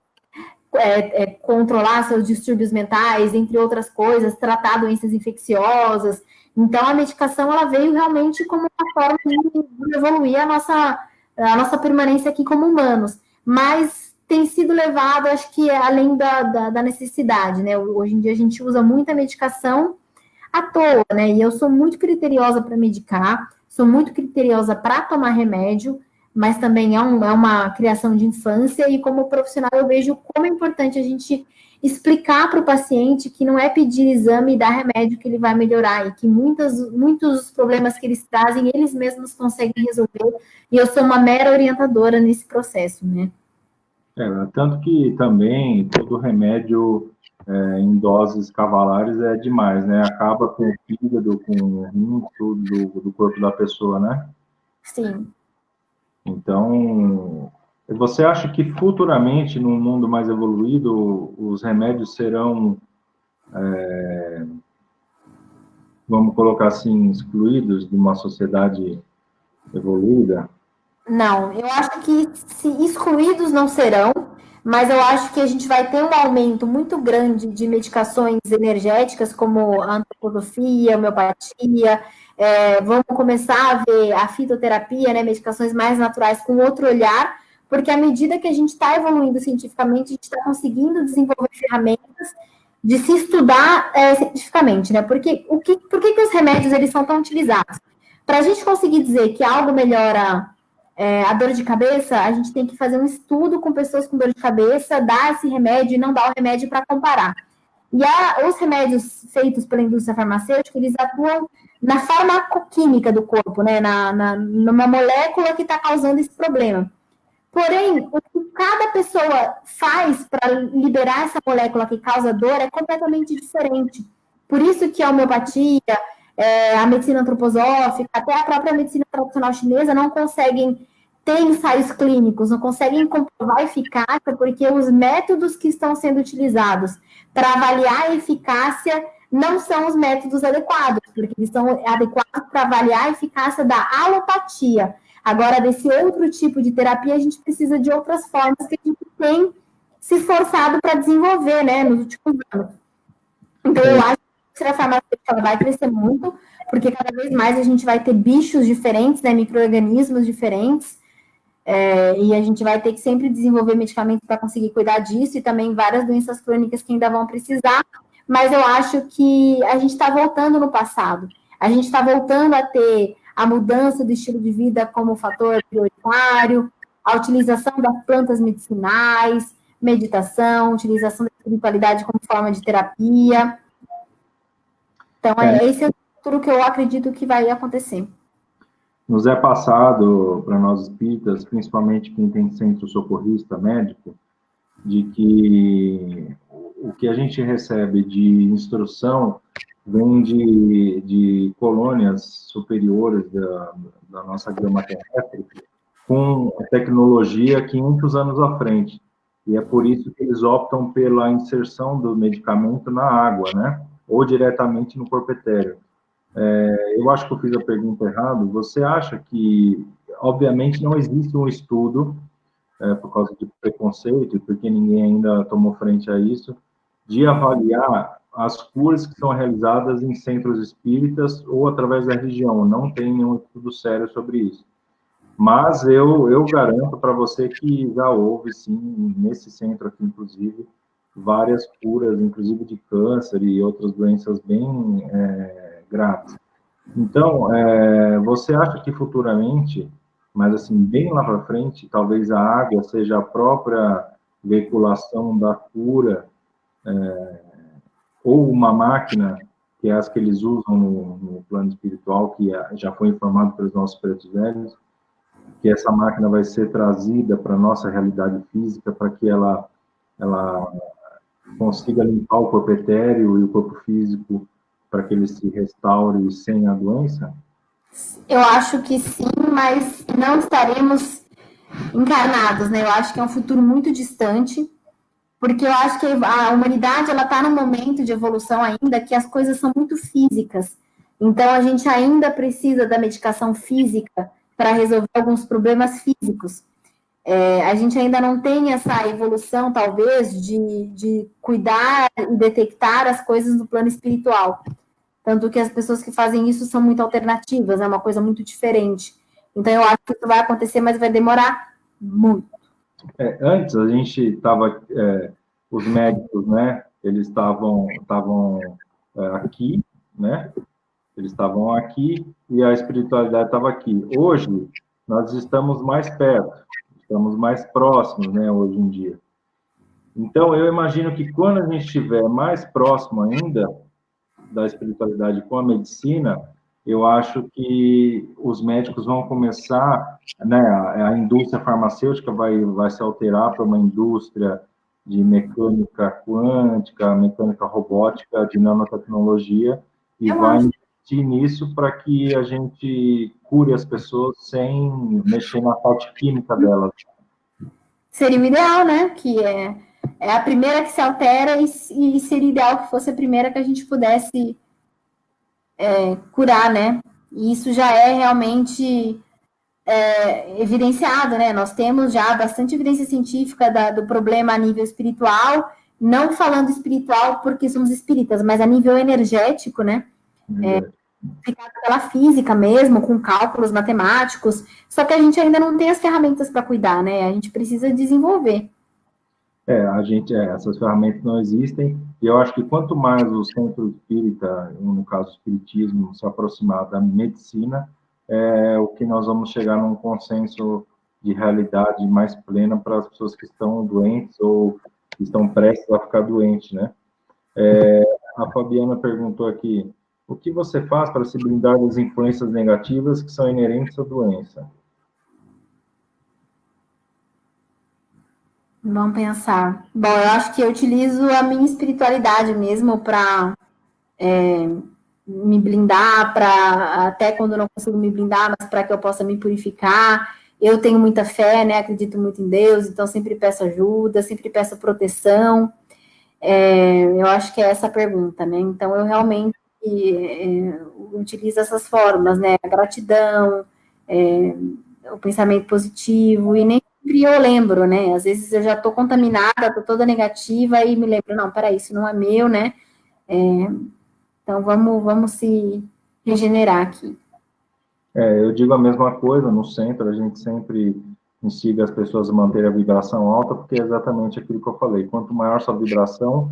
controlar seus distúrbios mentais, entre outras coisas, tratar doenças infecciosas. Então, a medicação, ela veio realmente como uma forma de evoluir a nossa permanência aqui como humanos. Mas tem sido levado, acho que além da necessidade, né? Hoje em dia a gente usa muita medicação à toa, né? E eu sou muito criteriosa para medicar, sou muito criteriosa para tomar remédio, mas também é uma criação de infância, e como profissional eu vejo como é importante a gente explicar para o paciente que não é pedir exame e dar remédio que ele vai melhorar, e que muitos dos problemas que eles trazem, eles mesmos conseguem resolver, e eu sou uma mera orientadora nesse processo, né? Tanto que também todo remédio em doses cavalares é demais, né? Acaba com o fígado, com o rim, tudo do corpo da pessoa, né? Sim. Então, você acha que futuramente, num mundo mais evoluído, os remédios serão, vamos colocar assim, excluídos de uma sociedade evoluída? Não, eu acho que excluídos não serão, mas eu acho que a gente vai ter um aumento muito grande de medicações energéticas, como a antroposofia, a homeopatia, vamos começar a ver a fitoterapia, né, medicações mais naturais com outro olhar, porque à medida que a gente está evoluindo cientificamente, a gente está conseguindo desenvolver ferramentas de se estudar cientificamente, né? Por que os remédios eles são tão utilizados? Para a gente conseguir dizer que algo melhora a dor de cabeça, a gente tem que fazer um estudo com pessoas com dor de cabeça, dar esse remédio e não dar o remédio para comparar. E os remédios feitos pela indústria farmacêutica, eles atuam na farmacoquímica do corpo, né? Numa molécula que está causando esse problema. Porém, o que cada pessoa faz para liberar essa molécula que causa dor é completamente diferente. Por isso que a homeopatia, a medicina antroposófica, até a própria medicina tradicional chinesa não conseguem ter ensaios clínicos, não conseguem comprovar a eficácia, porque os métodos que estão sendo utilizados para avaliar a eficácia não são os métodos adequados, porque eles são adequados para avaliar a eficácia da alopatia. Agora, desse outro tipo de terapia, a gente precisa de outras formas que a gente tem se esforçado para desenvolver, né, nos últimos anos. Então, eu acho que a farmacêutica vai crescer muito, porque cada vez mais a gente vai ter bichos diferentes, né, micro-organismos diferentes, e a gente vai ter que sempre desenvolver medicamentos para conseguir cuidar disso, e também várias doenças crônicas que ainda vão precisar, mas eu acho que a gente está voltando no passado. A gente está voltando a ter a mudança do estilo de vida como fator prioritário, a utilização das plantas medicinais, meditação, utilização da espiritualidade como forma de terapia. Então, esse é o futuro que eu acredito que vai acontecer. Nos é passado, para nós espíritas, principalmente quem tem centro socorrista médico, de que o que a gente recebe de instrução vem de colônias superiores da nossa grama terrestre, com a tecnologia 500 anos à frente. E é por isso que eles optam pela inserção do medicamento na água, né? Ou diretamente no corpo etéreo. Eu acho que eu fiz a pergunta errada. Você acha que, obviamente, não existe um estudo, por causa de preconceito, porque ninguém ainda tomou frente a isso, de avaliar as curas que são realizadas em centros espíritas ou através da religião? Não tem nenhum estudo sério sobre isso. Mas eu garanto para você que já houve, sim, nesse centro aqui, inclusive, várias curas, inclusive de câncer e outras doenças bem graves. Então, você acha que futuramente, mas assim, bem lá para frente, talvez a água seja a própria veiculação da cura, ou uma máquina, que é as que eles usam no plano espiritual, que já foi informado pelos nossos pretos velhos, que essa máquina vai ser trazida para a nossa realidade física, para que ela consiga limpar o corpo etéreo e o corpo físico, para que ele se restaure sem a doença? Eu acho que sim, mas não estaremos encarnados, né? Eu acho que é um futuro muito distante, porque eu acho que a humanidade ela está num momento de evolução ainda que as coisas são muito físicas. Então, a gente ainda precisa da medicação física para resolver alguns problemas físicos. A gente ainda não tem essa evolução, talvez, de cuidar e detectar as coisas no plano espiritual. Tanto que as pessoas que fazem isso são muito alternativas, é uma coisa muito diferente. Então, eu acho que isso vai acontecer, mas vai demorar muito. Antes, a gente estava, os médicos, né, eles estavam aqui, né, eles estavam aqui e a espiritualidade estava aqui. Hoje, nós estamos mais perto, estamos mais próximos, né, hoje em dia. Então, eu imagino que quando a gente estiver mais próximo ainda da espiritualidade com a medicina, eu acho que os médicos vão começar, né, a indústria farmacêutica vai se alterar para uma indústria de mecânica quântica, mecânica robótica, de nanotecnologia, e vai investir nisso para que a gente cure as pessoas sem mexer na parte química delas. Seria o ideal, né? Que é a primeira que se altera e seria ideal que fosse a primeira que a gente pudesse curar, né? E isso já é realmente evidenciado, né? Nós temos já bastante evidência científica do problema a nível espiritual, não falando espiritual porque somos espíritas, mas a nível energético, né? Explicado pela física mesmo, com cálculos matemáticos, só que a gente ainda não tem as ferramentas para cuidar, né? A gente precisa desenvolver. Essas ferramentas não existem, e eu acho que quanto mais o centro espírita, no caso o espiritismo, se aproximar da medicina, o que nós vamos chegar num consenso de realidade mais plena para as pessoas que estão doentes ou que estão prestes a ficar doentes, né? A Fabiana perguntou aqui, o que você faz para se blindar das influências negativas que são inerentes à doença? Vamos pensar. Bom, eu acho que eu utilizo a minha espiritualidade mesmo para me blindar, para até quando eu não consigo me blindar, mas para que eu possa me purificar. Eu tenho muita fé, né? Acredito muito em Deus, então sempre peço ajuda, sempre peço proteção. Eu acho que é essa a pergunta, né? Então eu realmente utilizo essas formas, né? A gratidão, o pensamento positivo, e nem sempre eu lembro, né? Às vezes eu já estou contaminada, estou toda negativa e me lembro, não, peraí, isso não é meu, né? Então vamos se regenerar aqui. Eu digo a mesma coisa, no centro a gente sempre instiga as pessoas a manter a vibração alta, porque é exatamente aquilo que eu falei, quanto maior sua vibração,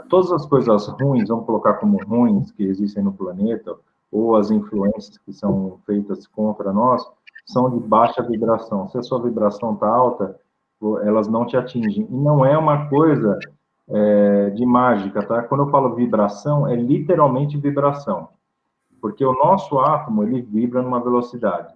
todas as coisas ruins, vamos colocar como ruins, que existem no planeta, ou as influências que são feitas contra nós, são de baixa vibração. Se a sua vibração está alta, elas não te atingem. E não é uma coisa de mágica, tá? Quando eu falo vibração, é literalmente vibração. Porque o nosso átomo, ele vibra numa velocidade.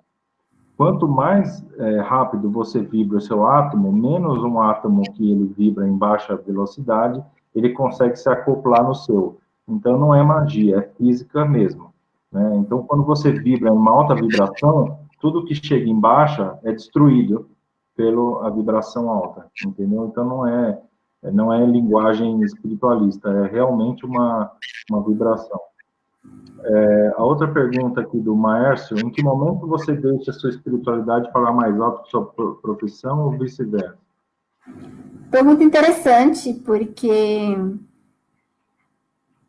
Quanto mais rápido você vibra o seu átomo, menos um átomo que ele vibra em baixa velocidade, ele consegue se acoplar no seu. Então, não é magia, é física mesmo. Né? Então, quando você vibra em uma alta vibração, tudo que chega em baixa é destruído pela vibração alta, entendeu? Então, não é linguagem espiritualista, é realmente uma vibração. A outra pergunta aqui do Maércio, em que momento você deixa a sua espiritualidade falar mais alto que sua profissão ou vice-versa? Foi muito interessante, porque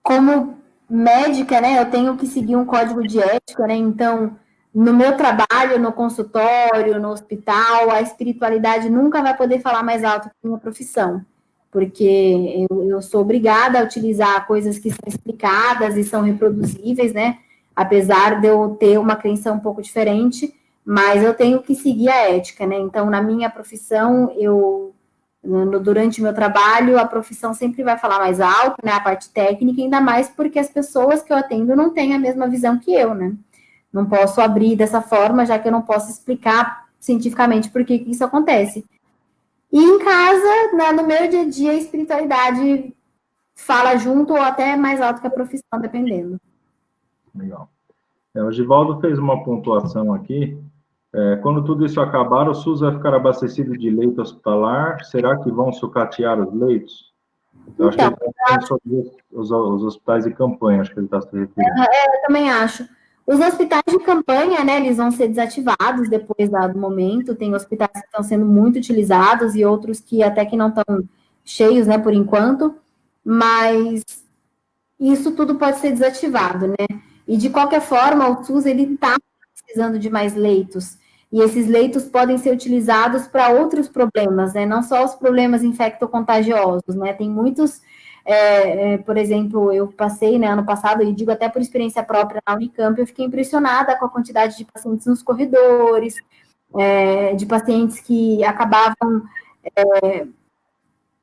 como médica, né, eu tenho que seguir um código de ética, né, então, no meu trabalho, no consultório, no hospital, a espiritualidade nunca vai poder falar mais alto que a minha profissão, porque eu sou obrigada a utilizar coisas que são explicadas e são reproduzíveis, né, apesar de eu ter uma crença um pouco diferente, mas eu tenho que seguir a ética, né, então, na minha profissão, durante o meu trabalho, a profissão sempre vai falar mais alto, né, a parte técnica, ainda mais porque as pessoas que eu atendo não têm a mesma visão que eu, né? Não posso abrir dessa forma, já que eu não posso explicar cientificamente por que isso acontece. E em casa, no meu dia a dia, a espiritualidade fala junto ou até mais alto que a profissão, dependendo. Legal. O Givaldo fez uma pontuação aqui. Quando tudo isso acabar, o SUS vai ficar abastecido de leito hospitalar? Será que vão sucatear os leitos? Eu acho que ele está falando sobre os hospitais de campanha, acho que ele está se referindo. Eu também acho. Os hospitais de campanha, né, eles vão ser desativados depois do momento. Tem hospitais que estão sendo muito utilizados e outros que até que não estão cheios, né, por enquanto. Mas isso tudo pode ser desativado, né? E de qualquer forma, o SUS ele está precisando de mais leitos. E esses leitos podem ser utilizados para outros problemas, né? Não só os problemas infectocontagiosos, né? Tem muitos, por exemplo, eu passei, né, ano passado, e digo até por experiência própria na Unicamp, eu fiquei impressionada com a quantidade de pacientes nos corredores, de pacientes que acabavam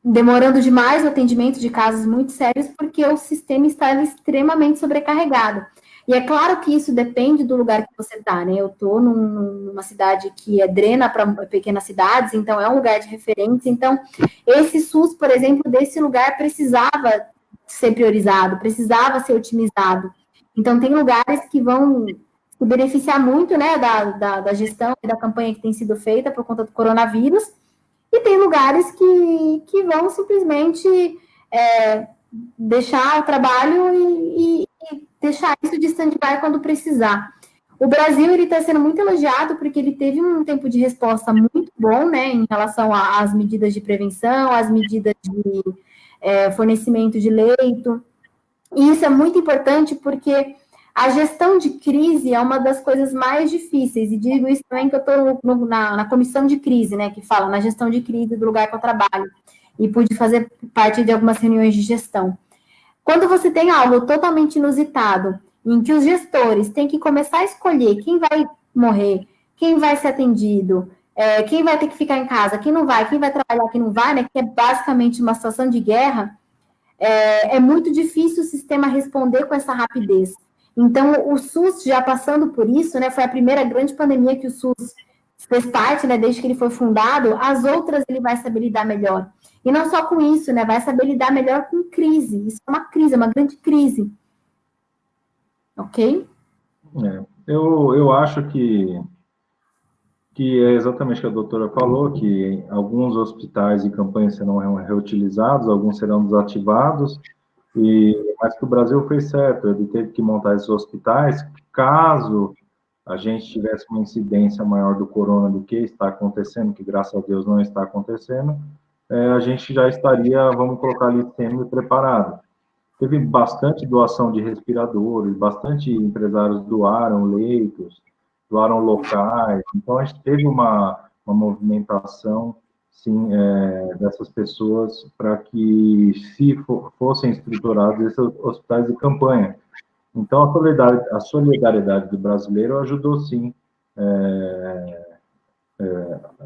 demorando demais o atendimento de casos muito sérios, porque o sistema estava extremamente sobrecarregado. E é claro que isso depende do lugar que você está, né? Eu estou numa cidade que é drena para pequenas cidades, então é um lugar de referência. Então, esse SUS, por exemplo, desse lugar precisava ser priorizado, precisava ser otimizado. Então, tem lugares que vão se beneficiar muito, né, da gestão e da campanha que tem sido feita por conta do coronavírus, e tem lugares que vão simplesmente deixar o trabalho e deixar isso de stand-by quando precisar. O Brasil está sendo muito elogiado porque ele teve um tempo de resposta muito bom, né, em relação às medidas de prevenção, às medidas de fornecimento de leito. E isso é muito importante porque a gestão de crise é uma das coisas mais difíceis, e digo isso também que eu estou na comissão de crise, né, que fala na gestão de crise do lugar que eu trabalho, e pude fazer parte de algumas reuniões de gestão. Quando você tem algo totalmente inusitado, em que os gestores têm que começar a escolher quem vai morrer, quem vai ser atendido, quem vai ter que ficar em casa, quem não vai, quem vai trabalhar, quem não vai, né, que é basicamente uma situação de guerra, é muito difícil o sistema responder com essa rapidez. Então, o SUS, já passando por isso, né, foi a primeira grande pandemia que o SUS fez parte, né, desde que ele foi fundado, as outras ele vai saber lidar melhor. E não só com isso, né, vai saber lidar melhor com crise. Isso é uma crise, é uma grande crise. Ok? Eu acho que é exatamente o que a doutora falou, que alguns hospitais de campanha serão reutilizados, alguns serão desativados, mas que o Brasil fez certo, ele teve que montar esses hospitais, caso a gente tivesse uma incidência maior do corona do que está acontecendo, que graças a Deus não está acontecendo, a gente já estaria, vamos colocar ali, sendo preparado. Teve bastante doação de respiradores, bastante empresários doaram leitos, doaram locais, então a gente teve uma movimentação, sim, dessas pessoas para que se fossem estruturados esses hospitais de campanha. Então a solidariedade do brasileiro ajudou sim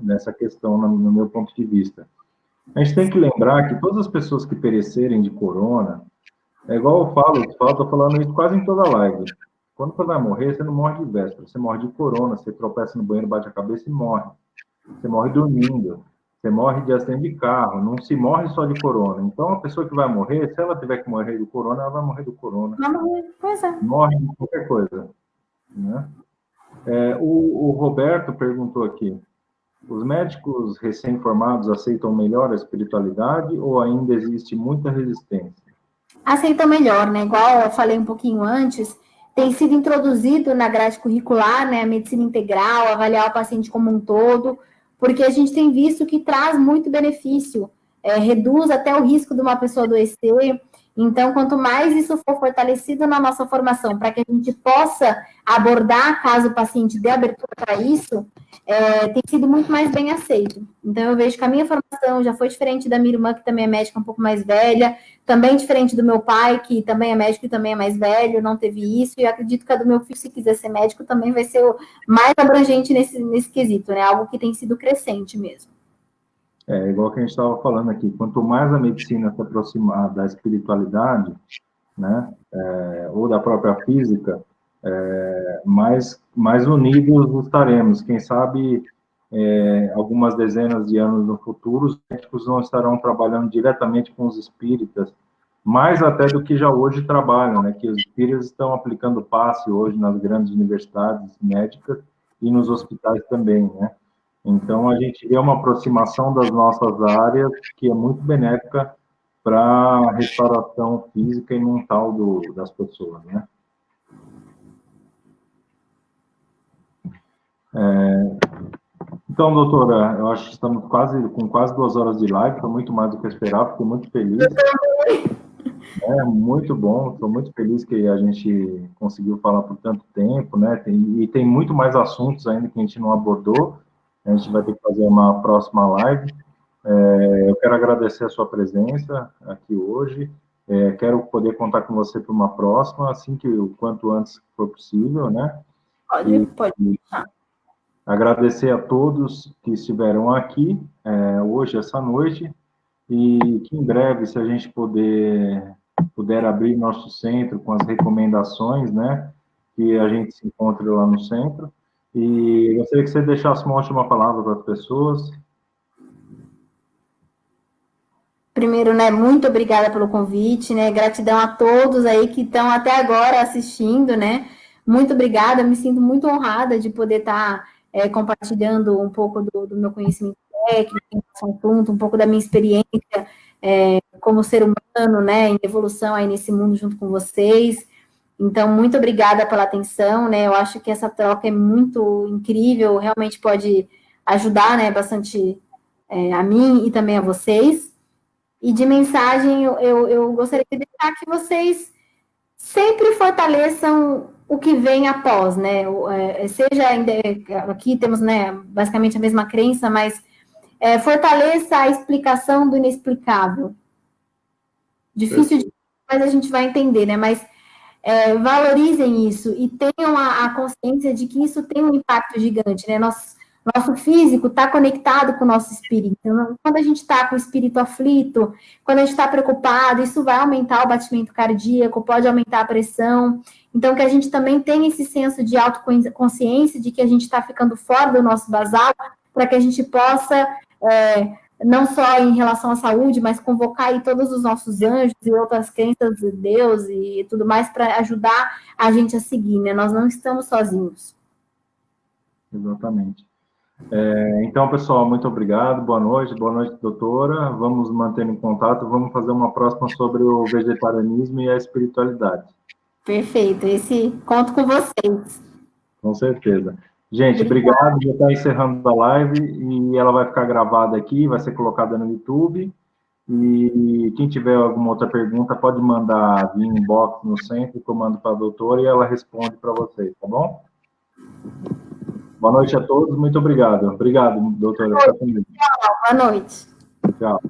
nessa questão, no meu ponto de vista. A gente tem que lembrar que todas as pessoas que perecerem de corona, é igual eu falo, estou falando isso quase em toda live. Quando você vai morrer, você não morre de véspera, você morre de corona, você tropeça no banheiro, bate a cabeça e morre. Você morre dormindo, você morre de acidente de carro, não se morre só de corona. Então, a pessoa que vai morrer, se ela tiver que morrer de corona, ela vai morrer do corona. Pois é. Morre de qualquer coisa. Né? O Roberto perguntou aqui, os médicos recém-formados aceitam melhor a espiritualidade ou ainda existe muita resistência? Aceitam melhor, né? Igual eu falei um pouquinho antes, tem sido introduzido na grade curricular, né, a medicina integral, avaliar o paciente como um todo, porque a gente tem visto que traz muito benefício, reduz até o risco de uma pessoa adoecer. Então, quanto mais isso for fortalecido na nossa formação, para que a gente possa abordar caso o paciente dê abertura para isso, tem sido muito mais bem aceito. Então, eu vejo que a minha formação já foi diferente da minha irmã, que também é médica um pouco mais velha, também diferente do meu pai, que também é médico e também é mais velho, não teve isso, e eu acredito que a do meu filho, se quiser ser médico, também vai ser o mais abrangente nesse quesito, né? Algo que tem sido crescente mesmo. Igual que a gente estava falando aqui, quanto mais a medicina se aproximar da espiritualidade, né, ou da própria física, mais unidos estaremos. Quem sabe, algumas dezenas de anos no futuro, os médicos não estarão trabalhando diretamente com os espíritas, mais até do que já hoje trabalham, né, que os espíritas estão aplicando passe hoje nas grandes universidades médicas e nos hospitais também, né? Então, a gente vê uma aproximação das nossas áreas que é muito benéfica para a restauração física e mental das pessoas, né? Então, doutora, eu acho que estamos com quase 2 horas de live, foi muito mais do que eu esperava, fiquei muito feliz. É muito bom, estou muito feliz que a gente conseguiu falar por tanto tempo, né? Tem muito mais assuntos ainda que a gente não abordou, a gente vai ter que fazer uma próxima live. Eu quero agradecer a sua presença aqui hoje, quero poder contar com você para uma próxima, assim que o quanto antes for possível, né? Pode. Agradecer a todos que estiveram aqui hoje, essa noite, e que em breve, se a gente puder abrir nosso centro com as recomendações, né, que a gente se encontre lá no centro. E gostaria que você deixasse uma última palavra para as pessoas. Primeiro, né, muito obrigada pelo convite, né, gratidão a todos aí que estão até agora assistindo, né, muito obrigada, eu me sinto muito honrada de poder estar compartilhando um pouco do meu conhecimento técnico, um pouco da minha experiência como ser humano, né, em evolução aí nesse mundo junto com vocês. Então, muito obrigada pela atenção, né, eu acho que essa troca é muito incrível, realmente pode ajudar, né, bastante a mim e também a vocês. E de mensagem, eu gostaria de deixar que vocês sempre fortaleçam o que vem após, né? Seja ainda aqui temos, né, basicamente a mesma crença, mas fortaleça a explicação do inexplicável. Difícil, mas a gente vai entender, né? Mas valorizem isso e tenham a consciência de que isso tem um impacto gigante, né? Nosso físico está conectado com o nosso espírito. Então, quando a gente está com o espírito aflito, quando a gente está preocupado, isso vai aumentar o batimento cardíaco, pode aumentar a pressão. Então, que a gente também tenha esse senso de autoconsciência de que a gente está ficando fora do nosso basal, para que a gente possa, não só em relação à saúde, mas convocar aí todos os nossos anjos e outras crenças de Deus e tudo mais para ajudar a gente a seguir, né? Nós não estamos sozinhos. Exatamente. Então, pessoal, muito obrigado, boa noite, doutora. Vamos manter em contato, vamos fazer uma próxima sobre o vegetarianismo e a espiritualidade. Perfeito, conto com vocês. Com certeza. Gente, obrigado, já está encerrando a live e ela vai ficar gravada aqui, vai ser colocada no YouTube. E quem tiver alguma outra pergunta, pode mandar via inbox no centro, que eu mando para a doutora e ela responde para vocês, tá bom? Boa noite a todos, muito obrigado. Obrigado, doutora. Boa noite. Tchau.